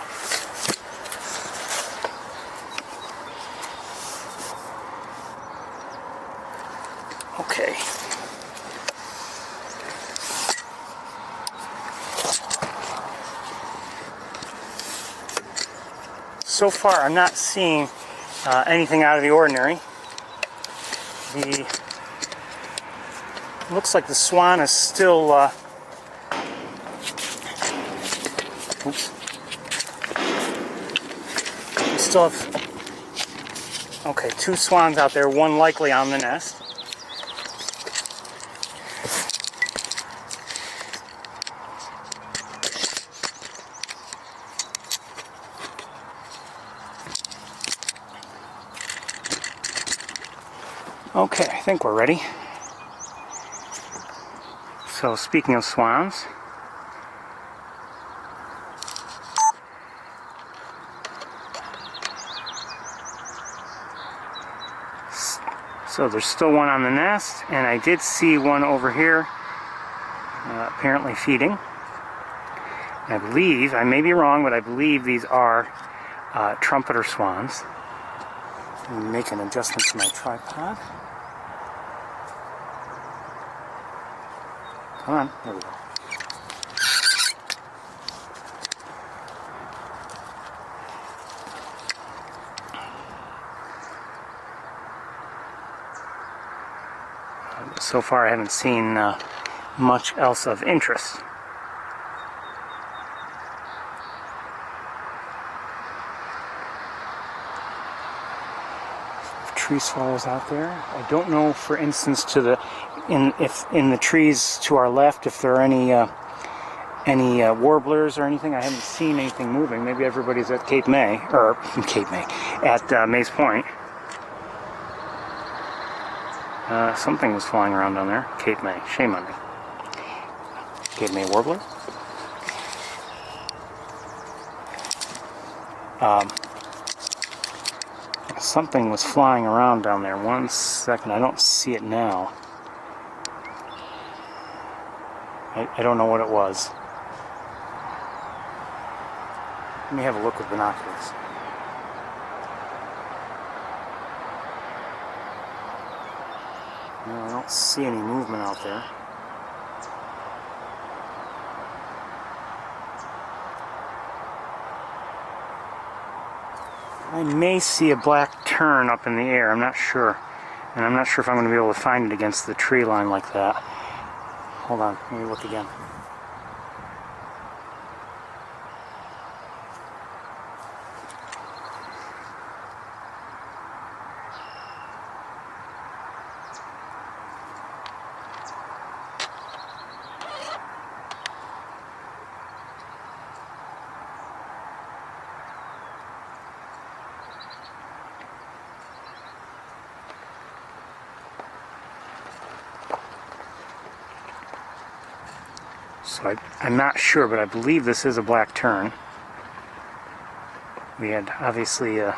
Okay. So far, I'm not seeing anything out of the ordinary. Looks like the swan is still. Oops. We still have. Okay, 2 swans out there. One likely on the nest. Okay, I think we're ready. So speaking of swans, so there's still one on the nest, and I did see one over here apparently feeding. I believe, I may be wrong, but I believe these are trumpeter swans. Let me make an adjustment to my tripod. Come on, there we go. So far I haven't seen much else of interest. Tree swallows out there. I don't know, for instance, in the trees to our left, if there are any warblers or anything. I haven't seen anything moving. Maybe everybody's at at Mace Point. Something was flying around down there. Cape May. Shame on me. Cape May warbler. Something was flying around down there. 1 second. I don't see it now. I don't know what it was. Let me have a look with binoculars. No, I don't see any movement out there. I may see a black tern up in the air, I'm not sure. And I'm not sure if I'm going to be able to find it against the tree line like that. Hold on, let me look again. So I'm not sure, but I believe this is a black tern. We had obviously a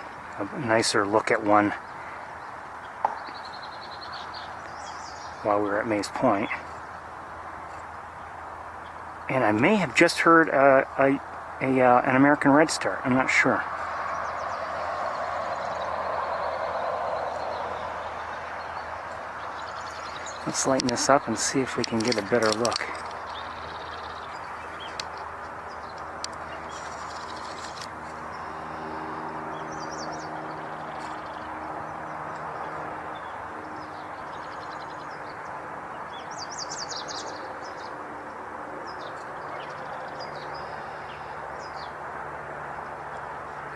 nicer look at one while we were at Mays Point. And I may have just heard an American redstart. I'm not sure. Let's lighten this up and see if we can get a better look.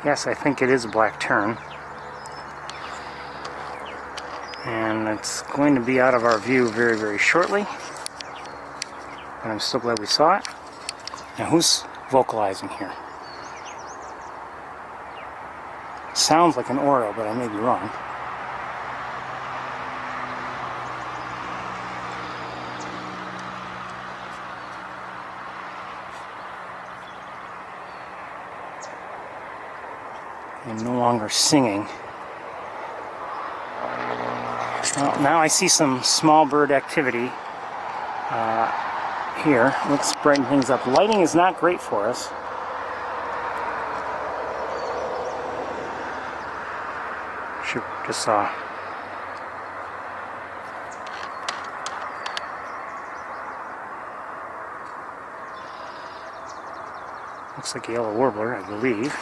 Yes, I think it is a black tern. And it's going to be out of our view very, very shortly. But I'm so glad we saw it. Now, who's vocalizing here? Sounds like an Oriole, but I may be wrong. And no longer singing. Well, now I see some small bird activity here. Let's brighten things up. Lighting is not great for us. Shoot, just saw. Looks like a yellow warbler, I believe.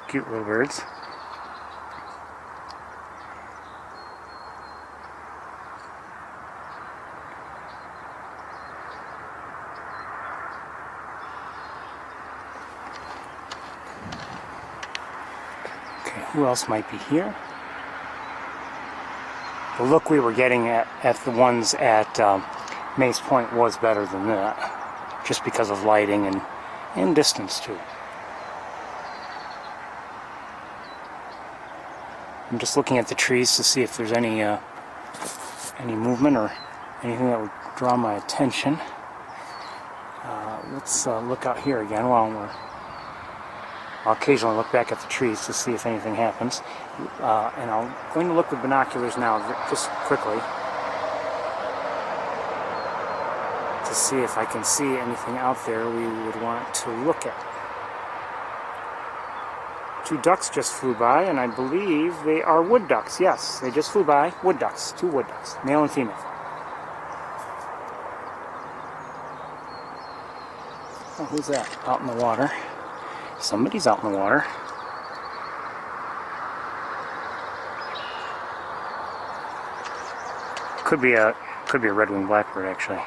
Cute little birds. Okay, who else might be here? The look we were getting at the ones at Mace Point was better than that, just because of lighting and distance too. I'm just looking at the trees to see if there's any movement or anything that would draw my attention. Let's look out here again I'll occasionally look back at the trees to see if anything happens. And I'm going to look with binoculars now, just quickly, to see if I can see anything out there we would want to look at. Two ducks just flew by, and I believe they are wood ducks. Yes, they just flew by. Wood ducks. Two wood ducks. Male and female. Oh, who's that? Out in the water. Somebody's out in the water. Could be a red-winged blackbird, actually.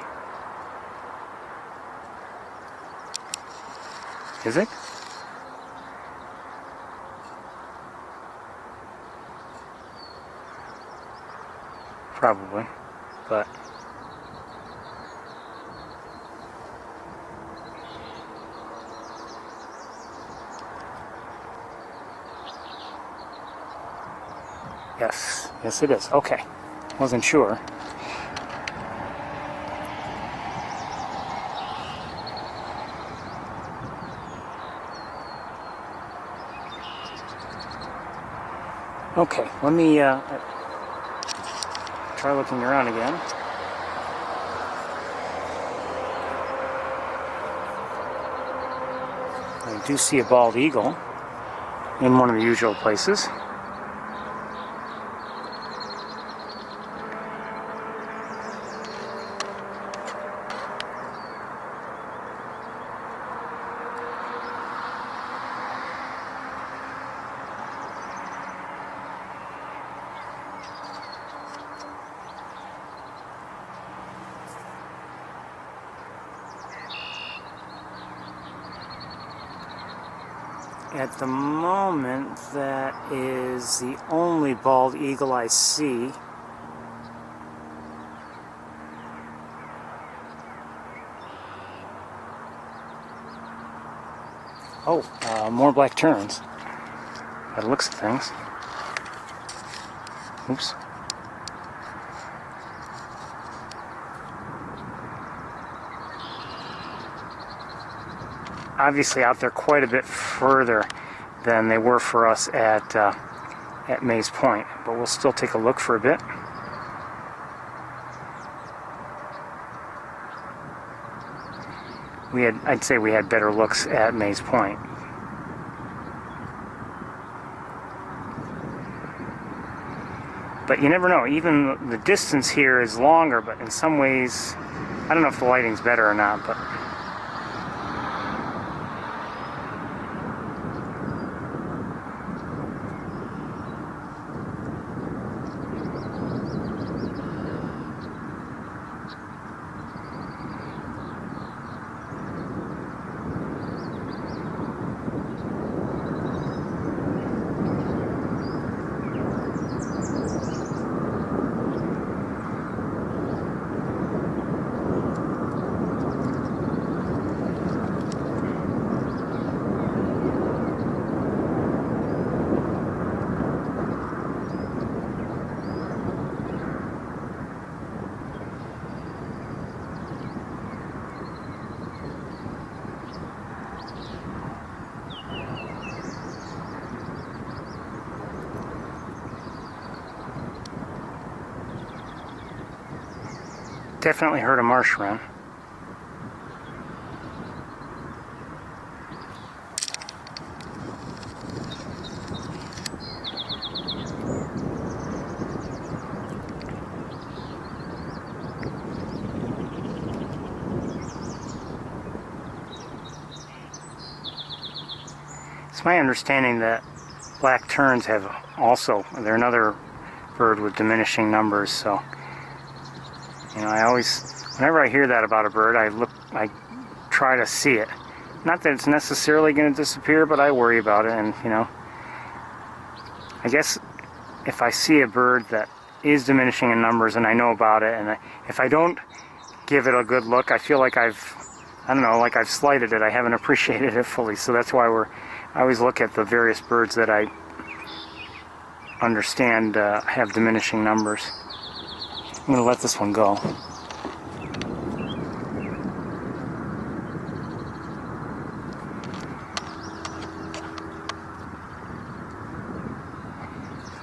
Is it? Probably, but yes it is. Okay, wasn't sure. Okay, let me try looking around again. I do see a bald eagle in one of the usual places. At the moment, that is the only bald eagle I see. Oh, more black terns, by the looks of things. Oops. Obviously out there quite a bit further than they were for us at Mays Point, but we'll still take a look for a bit. I'd say we had better looks at Mays Point. But you never know, even the distance here is longer, but in some ways, I don't know if the lighting's better or not, but definitely heard a marsh wren. It's my understanding that black terns have also, they're another bird with diminishing numbers, so you know, I always, whenever I hear that about a bird, I try to see it. Not that it's necessarily going to disappear, but I worry about it, and you know, I guess if I see a bird that is diminishing in numbers and I know about it, and if I don't give it a good look, I feel like I don't know, like I've slighted it. I haven't appreciated it fully, so that's why I always look at the various birds that I understand have diminishing numbers. I'm going to let this one go.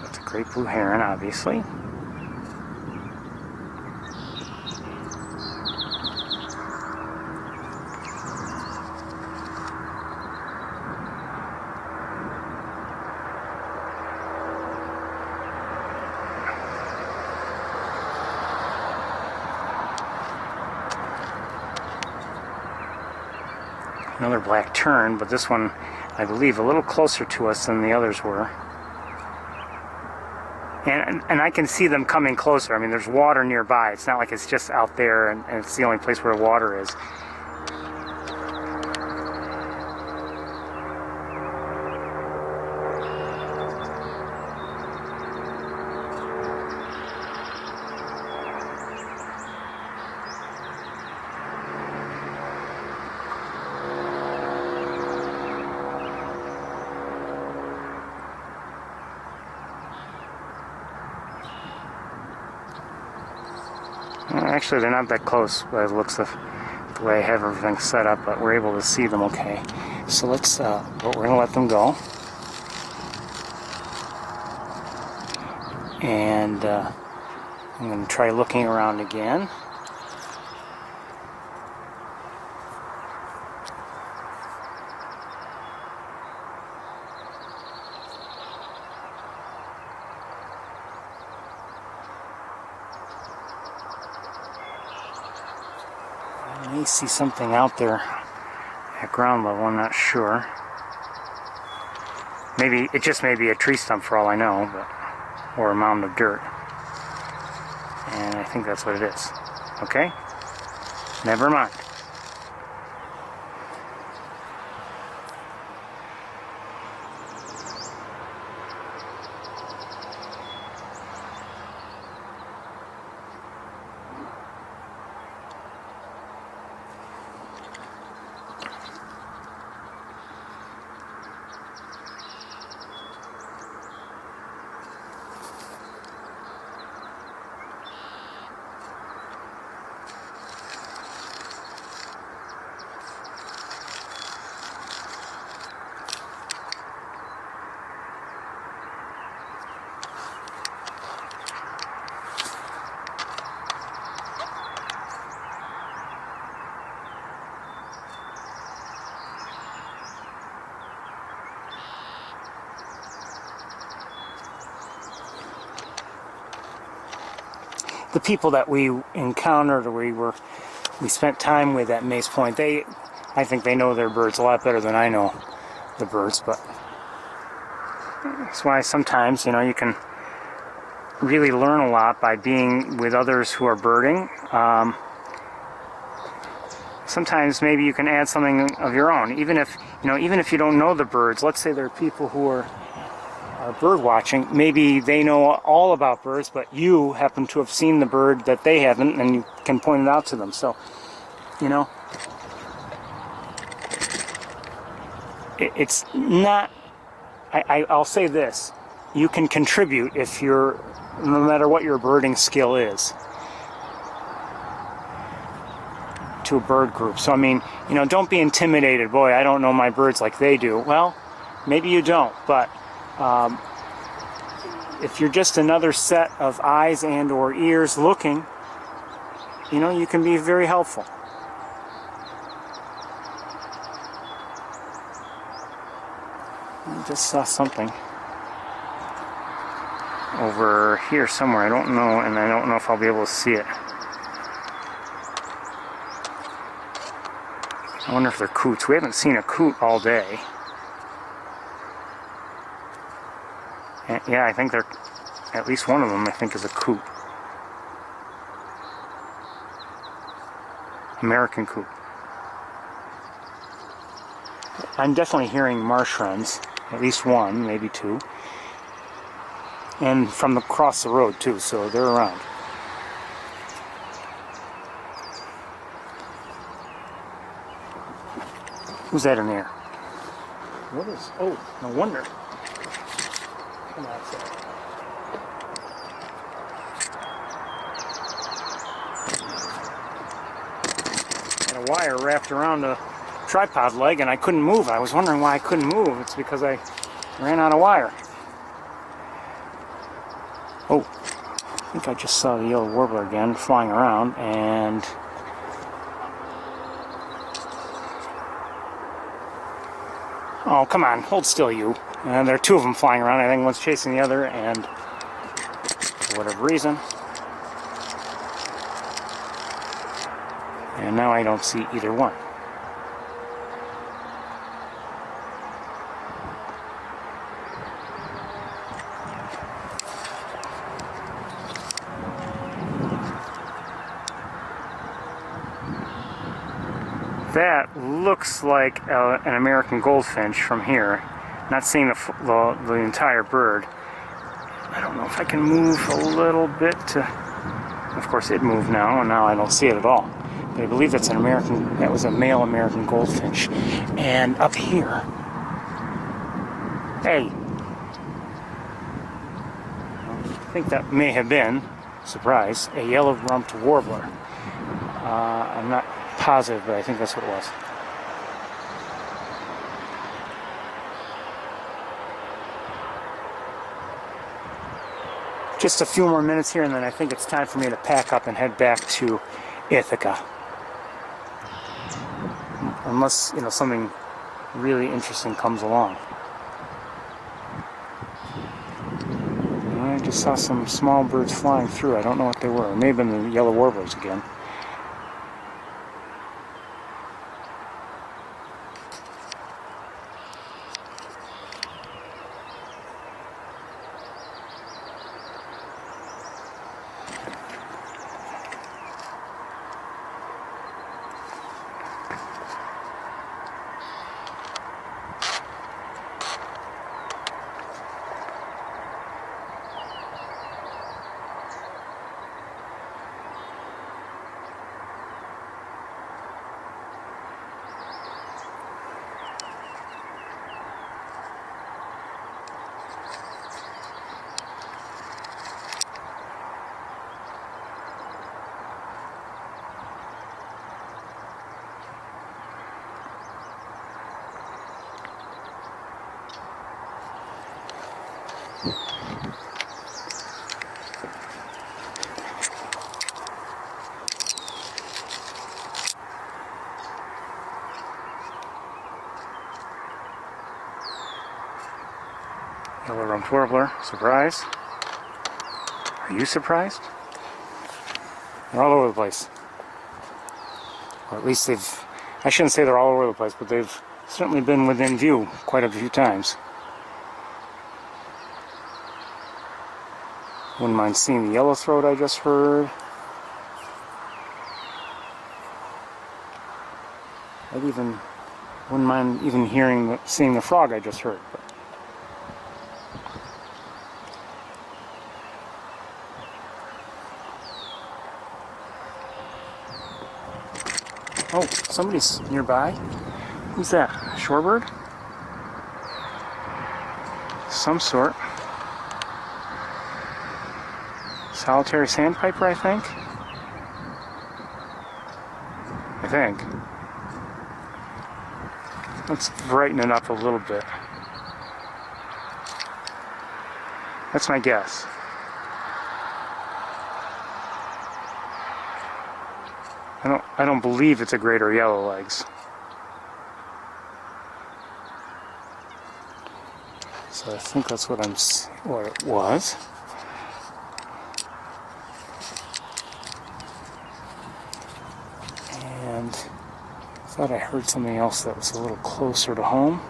That's a great blue heron, obviously. Another black tern, but this one, I believe, a little closer to us than the others were. And I can see them coming closer. I mean, there's water nearby. It's not like it's just out there and it's the only place where water is. Actually, they're not that close by the looks of the way I have everything set up, but we're able to see them okay. So let's, we're going to let them go. And I'm going to try looking around again. I may see something out there at ground level, I'm not sure. Maybe, it just may be a tree stump for all I know, but, or a mound of dirt. And I think that's what it is. Okay? Never mind. the people that we encountered or we spent time with at Mace Point, I think they know their birds a lot better than I know the birds, but that's why sometimes, you can really learn a lot by being with others who are birding. Sometimes maybe you can add something of your own, even if you don't know the birds. Let's say there are people who are bird watching. Maybe they know all about birds, but you happen to have seen the bird that they haven't, and you can point it out to them. So, it's not. I'll say this: you can contribute no matter what your birding skill is, to a bird group. So don't be intimidated. Boy, I don't know my birds like they do. Well, maybe you don't, but if you're just another set of eyes and or ears looking, you can be very helpful. I just saw something over here somewhere. I don't know, and I don't know if I'll be able to see it. I wonder if they're coots. We haven't seen a coot all day. And yeah, I think at least one of them, I think, is a coot. American coot. I'm definitely hearing marsh wrens. At least one, maybe two. And from across the road, too, so they're around. Who's that in there? What is... Oh, no wonder. Come on, had a wire wrapped around a tripod leg and I couldn't move. I was wondering why I couldn't move. It's because I ran out of wire. Oh, I think I just saw the yellow warbler again flying around, and oh, come on, hold still, you. And there are two of them flying around. I think one's chasing the other, and for whatever reason. And now I don't see either one. That looks like an American goldfinch from here. Not seeing the entire bird. I don't know if I can move a little bit to... Of course it moved now, and now I don't see it at all. But I believe that was a male American goldfinch. And up here... Hey! I think that may have been, surprise, a yellow-rumped warbler. I'm not positive, but I think that's what it was. Just a few more minutes here, and then I think it's time for me to pack up and head back to Ithaca. Unless, something really interesting comes along. I just saw some small birds flying through. I don't know what they were. It may have been the yellow warblers again. Yellow-rumped warbler. Surprise? Are you surprised? They're all over the place. Or at least they've, I shouldn't say they're all over the place, but they've certainly been within view quite a few times. Wouldn't mind seeing the yellowthroat I just heard. I'd even, wouldn't mind even seeing the frog I just heard. But. Oh, somebody's nearby. Who's that? Shorebird? Some sort. Solitary sandpiper, I think. Let's brighten it up a little bit. That's my guess. I don't believe it's a greater yellowlegs. So I think that's what it was. And I thought I heard something else that was a little closer to home.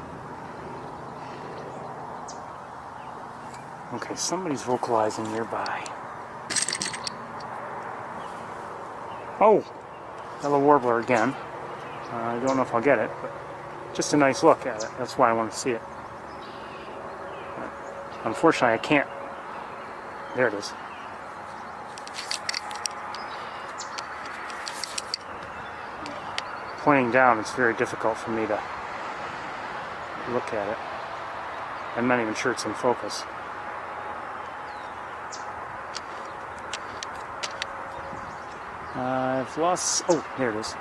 Okay, somebody's vocalizing nearby. Oh! Yellow warbler again. I don't know if I'll get it, but just a nice look at it. That's why I want to see it. But unfortunately, I can't. There it is. Pointing down, it's very difficult for me to look at it. I'm not even sure it's in focus. I've lost... Oh, there it is.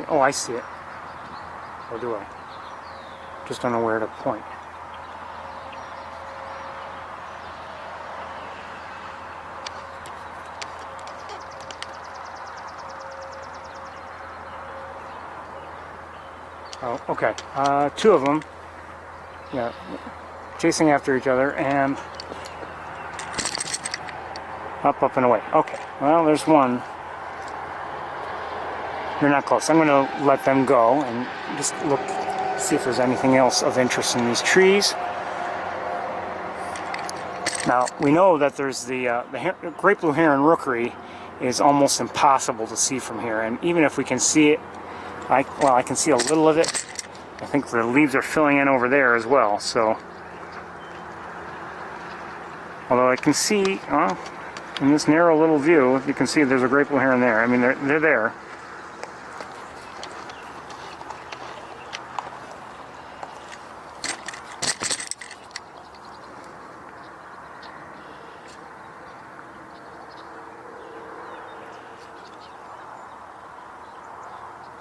Oh, I see it. Or do I? Just don't know where to point. Oh, okay. Two of them. Yeah, chasing after each other and up and away. Okay. Well, there's one. They're not close. I'm going to let them go and just look, see if there's anything else of interest in these trees. Now, we know that there's the great blue heron rookery is almost impossible to see from here, and even if we can see it, I can see a little of it. I think the leaves are filling in over there as well, so. Although I can see, in this narrow little view, you can see there's a great blue heron there. I mean, they're there.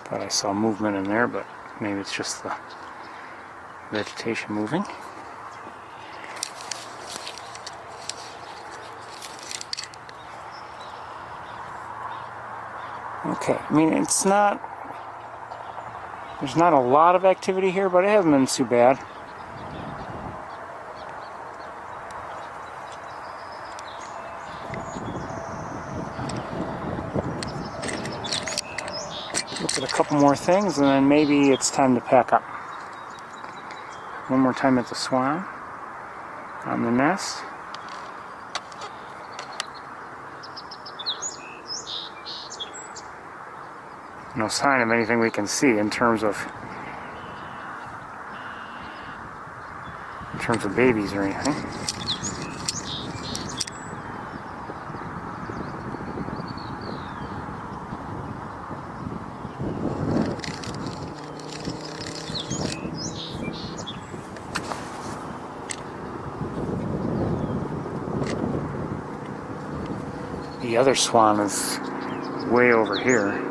Thought I saw movement in there, but maybe it's just the vegetation moving. Okay, I mean, there's not a lot of activity here, but it hasn't been too bad. Look at a couple more things, and then maybe it's time to pack up. One more time at the swan on the nest. No sign of anything we can see in terms of babies or anything. The other swan is way over here.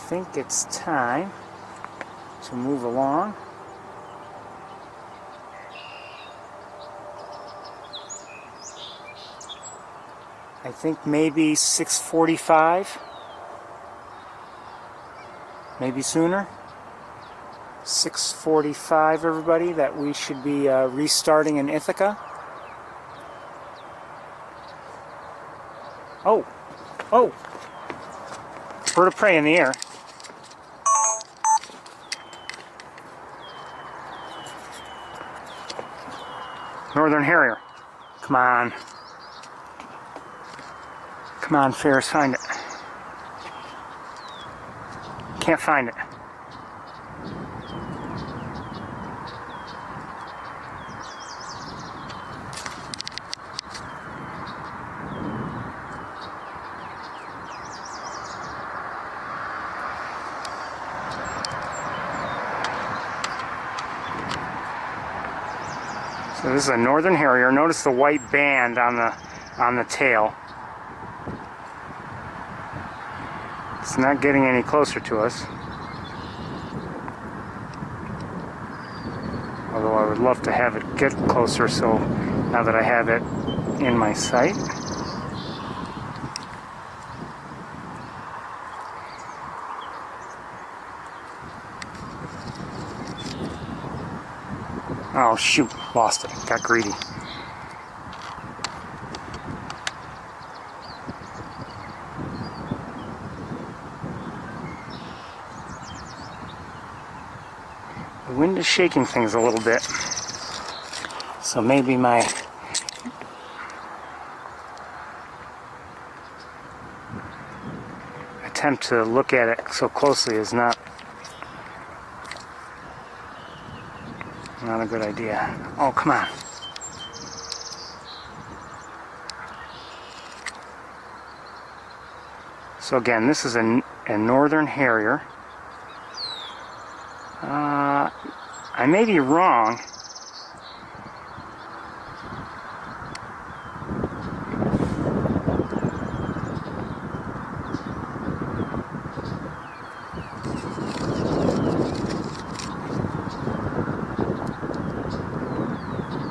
think it's time to move along. I think maybe 6:45, maybe sooner. 6:45, everybody, that we should be restarting in Ithaca. Oh, oh, bird of prey in the air. Northern Harrier. Come on. Come on, Ferris, find it. Can't find it. So this is a Northern Harrier. Notice the white band on the tail. It's not getting any closer to us. Although I would love to have it get closer, so now that I have it in my sight. Oh shoot, lost it, got greedy. The wind is shaking things a little bit, so maybe my attempt to look at it so closely is not a good idea. Oh, come on. So again, this is a Northern Harrier. I may be wrong.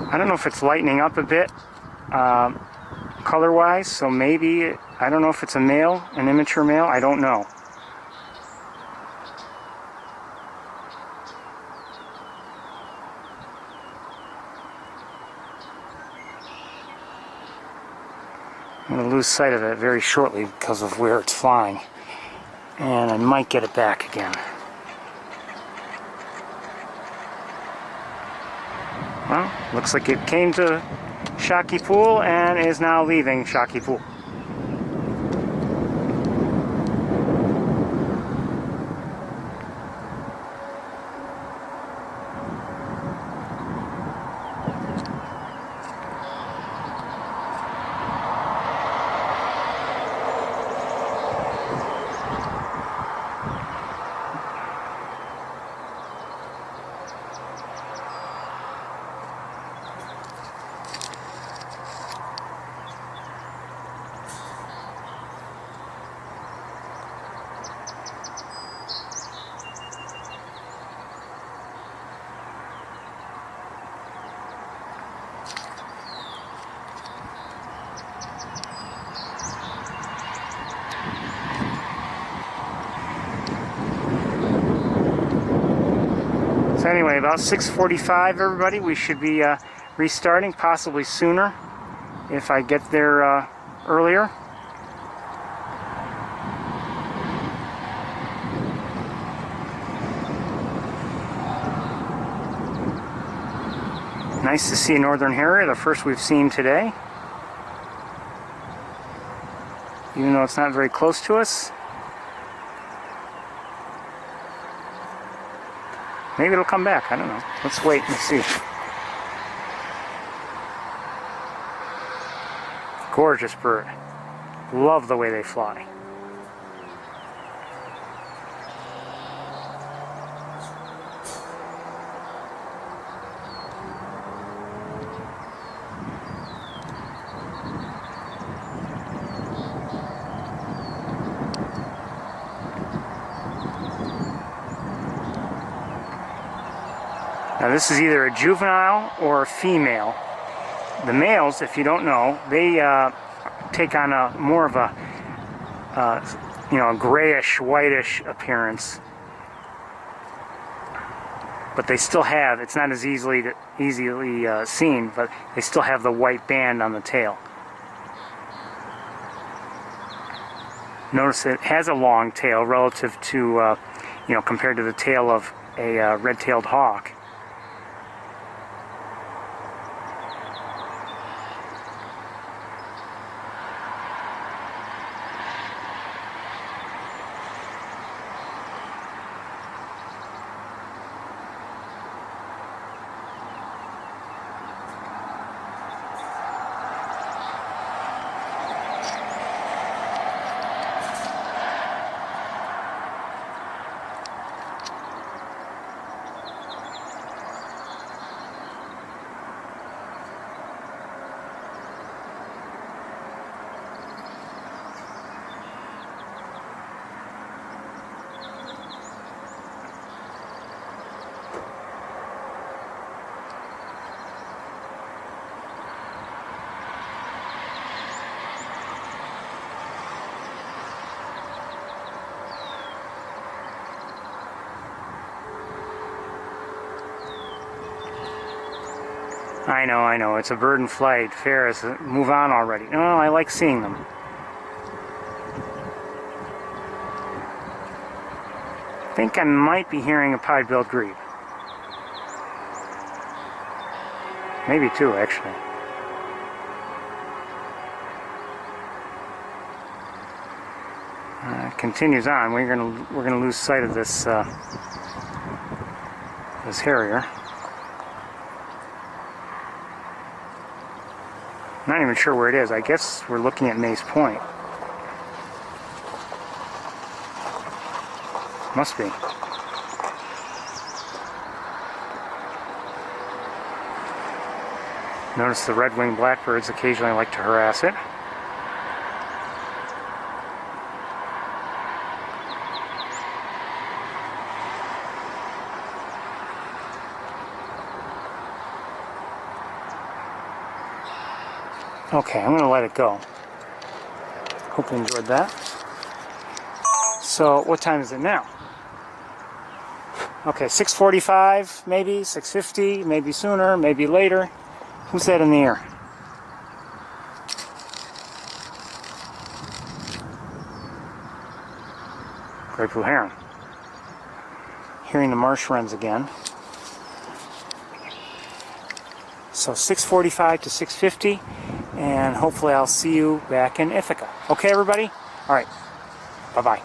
I don't know if it's lightening up a bit color-wise, so maybe, I don't know if it's a male, an immature male, I don't know. I'm going to lose sight of it very shortly because of where it's flying, and I might get it back again. Well, looks like it came to Shockey Pool and is now leaving Shockey Pool. So anyway, about 6:45, everybody, we should be restarting, possibly sooner if I get there earlier. Nice to see a Northern Harrier, the first we've seen today. Even though it's not very close to us. Maybe it'll come back, I don't know. Let's wait and see. Gorgeous bird. Love the way they fly. Now this is either a juvenile or a female. The males, if you don't know, they take on a more of a a grayish, whitish appearance. But they still have, it's not as easily seen, but they still have the white band on the tail. Notice it has a long tail relative to, compared to the tail of a red-tailed hawk. I know, it's a bird in flight. Ferris, move on already. No, I like seeing them. I think I might be hearing a pied-billed grebe. Maybe two, actually. It continues on. We're gonna lose sight of this this harrier. I'm not even sure where it is. I guess we're looking at Mace Point. Must be. Notice the red-winged blackbirds occasionally like to harass it. Okay, I'm going to let it go. Hope you enjoyed that. So, what time is it now? Okay, 6:45, maybe, 6:50, maybe sooner, maybe later. Who's that in the air? Great blue heron. Hearing the marsh wrens again. So 6:45 to 6:50, and hopefully I'll see you back in Ithaca. Okay, everybody? All right. Bye-bye.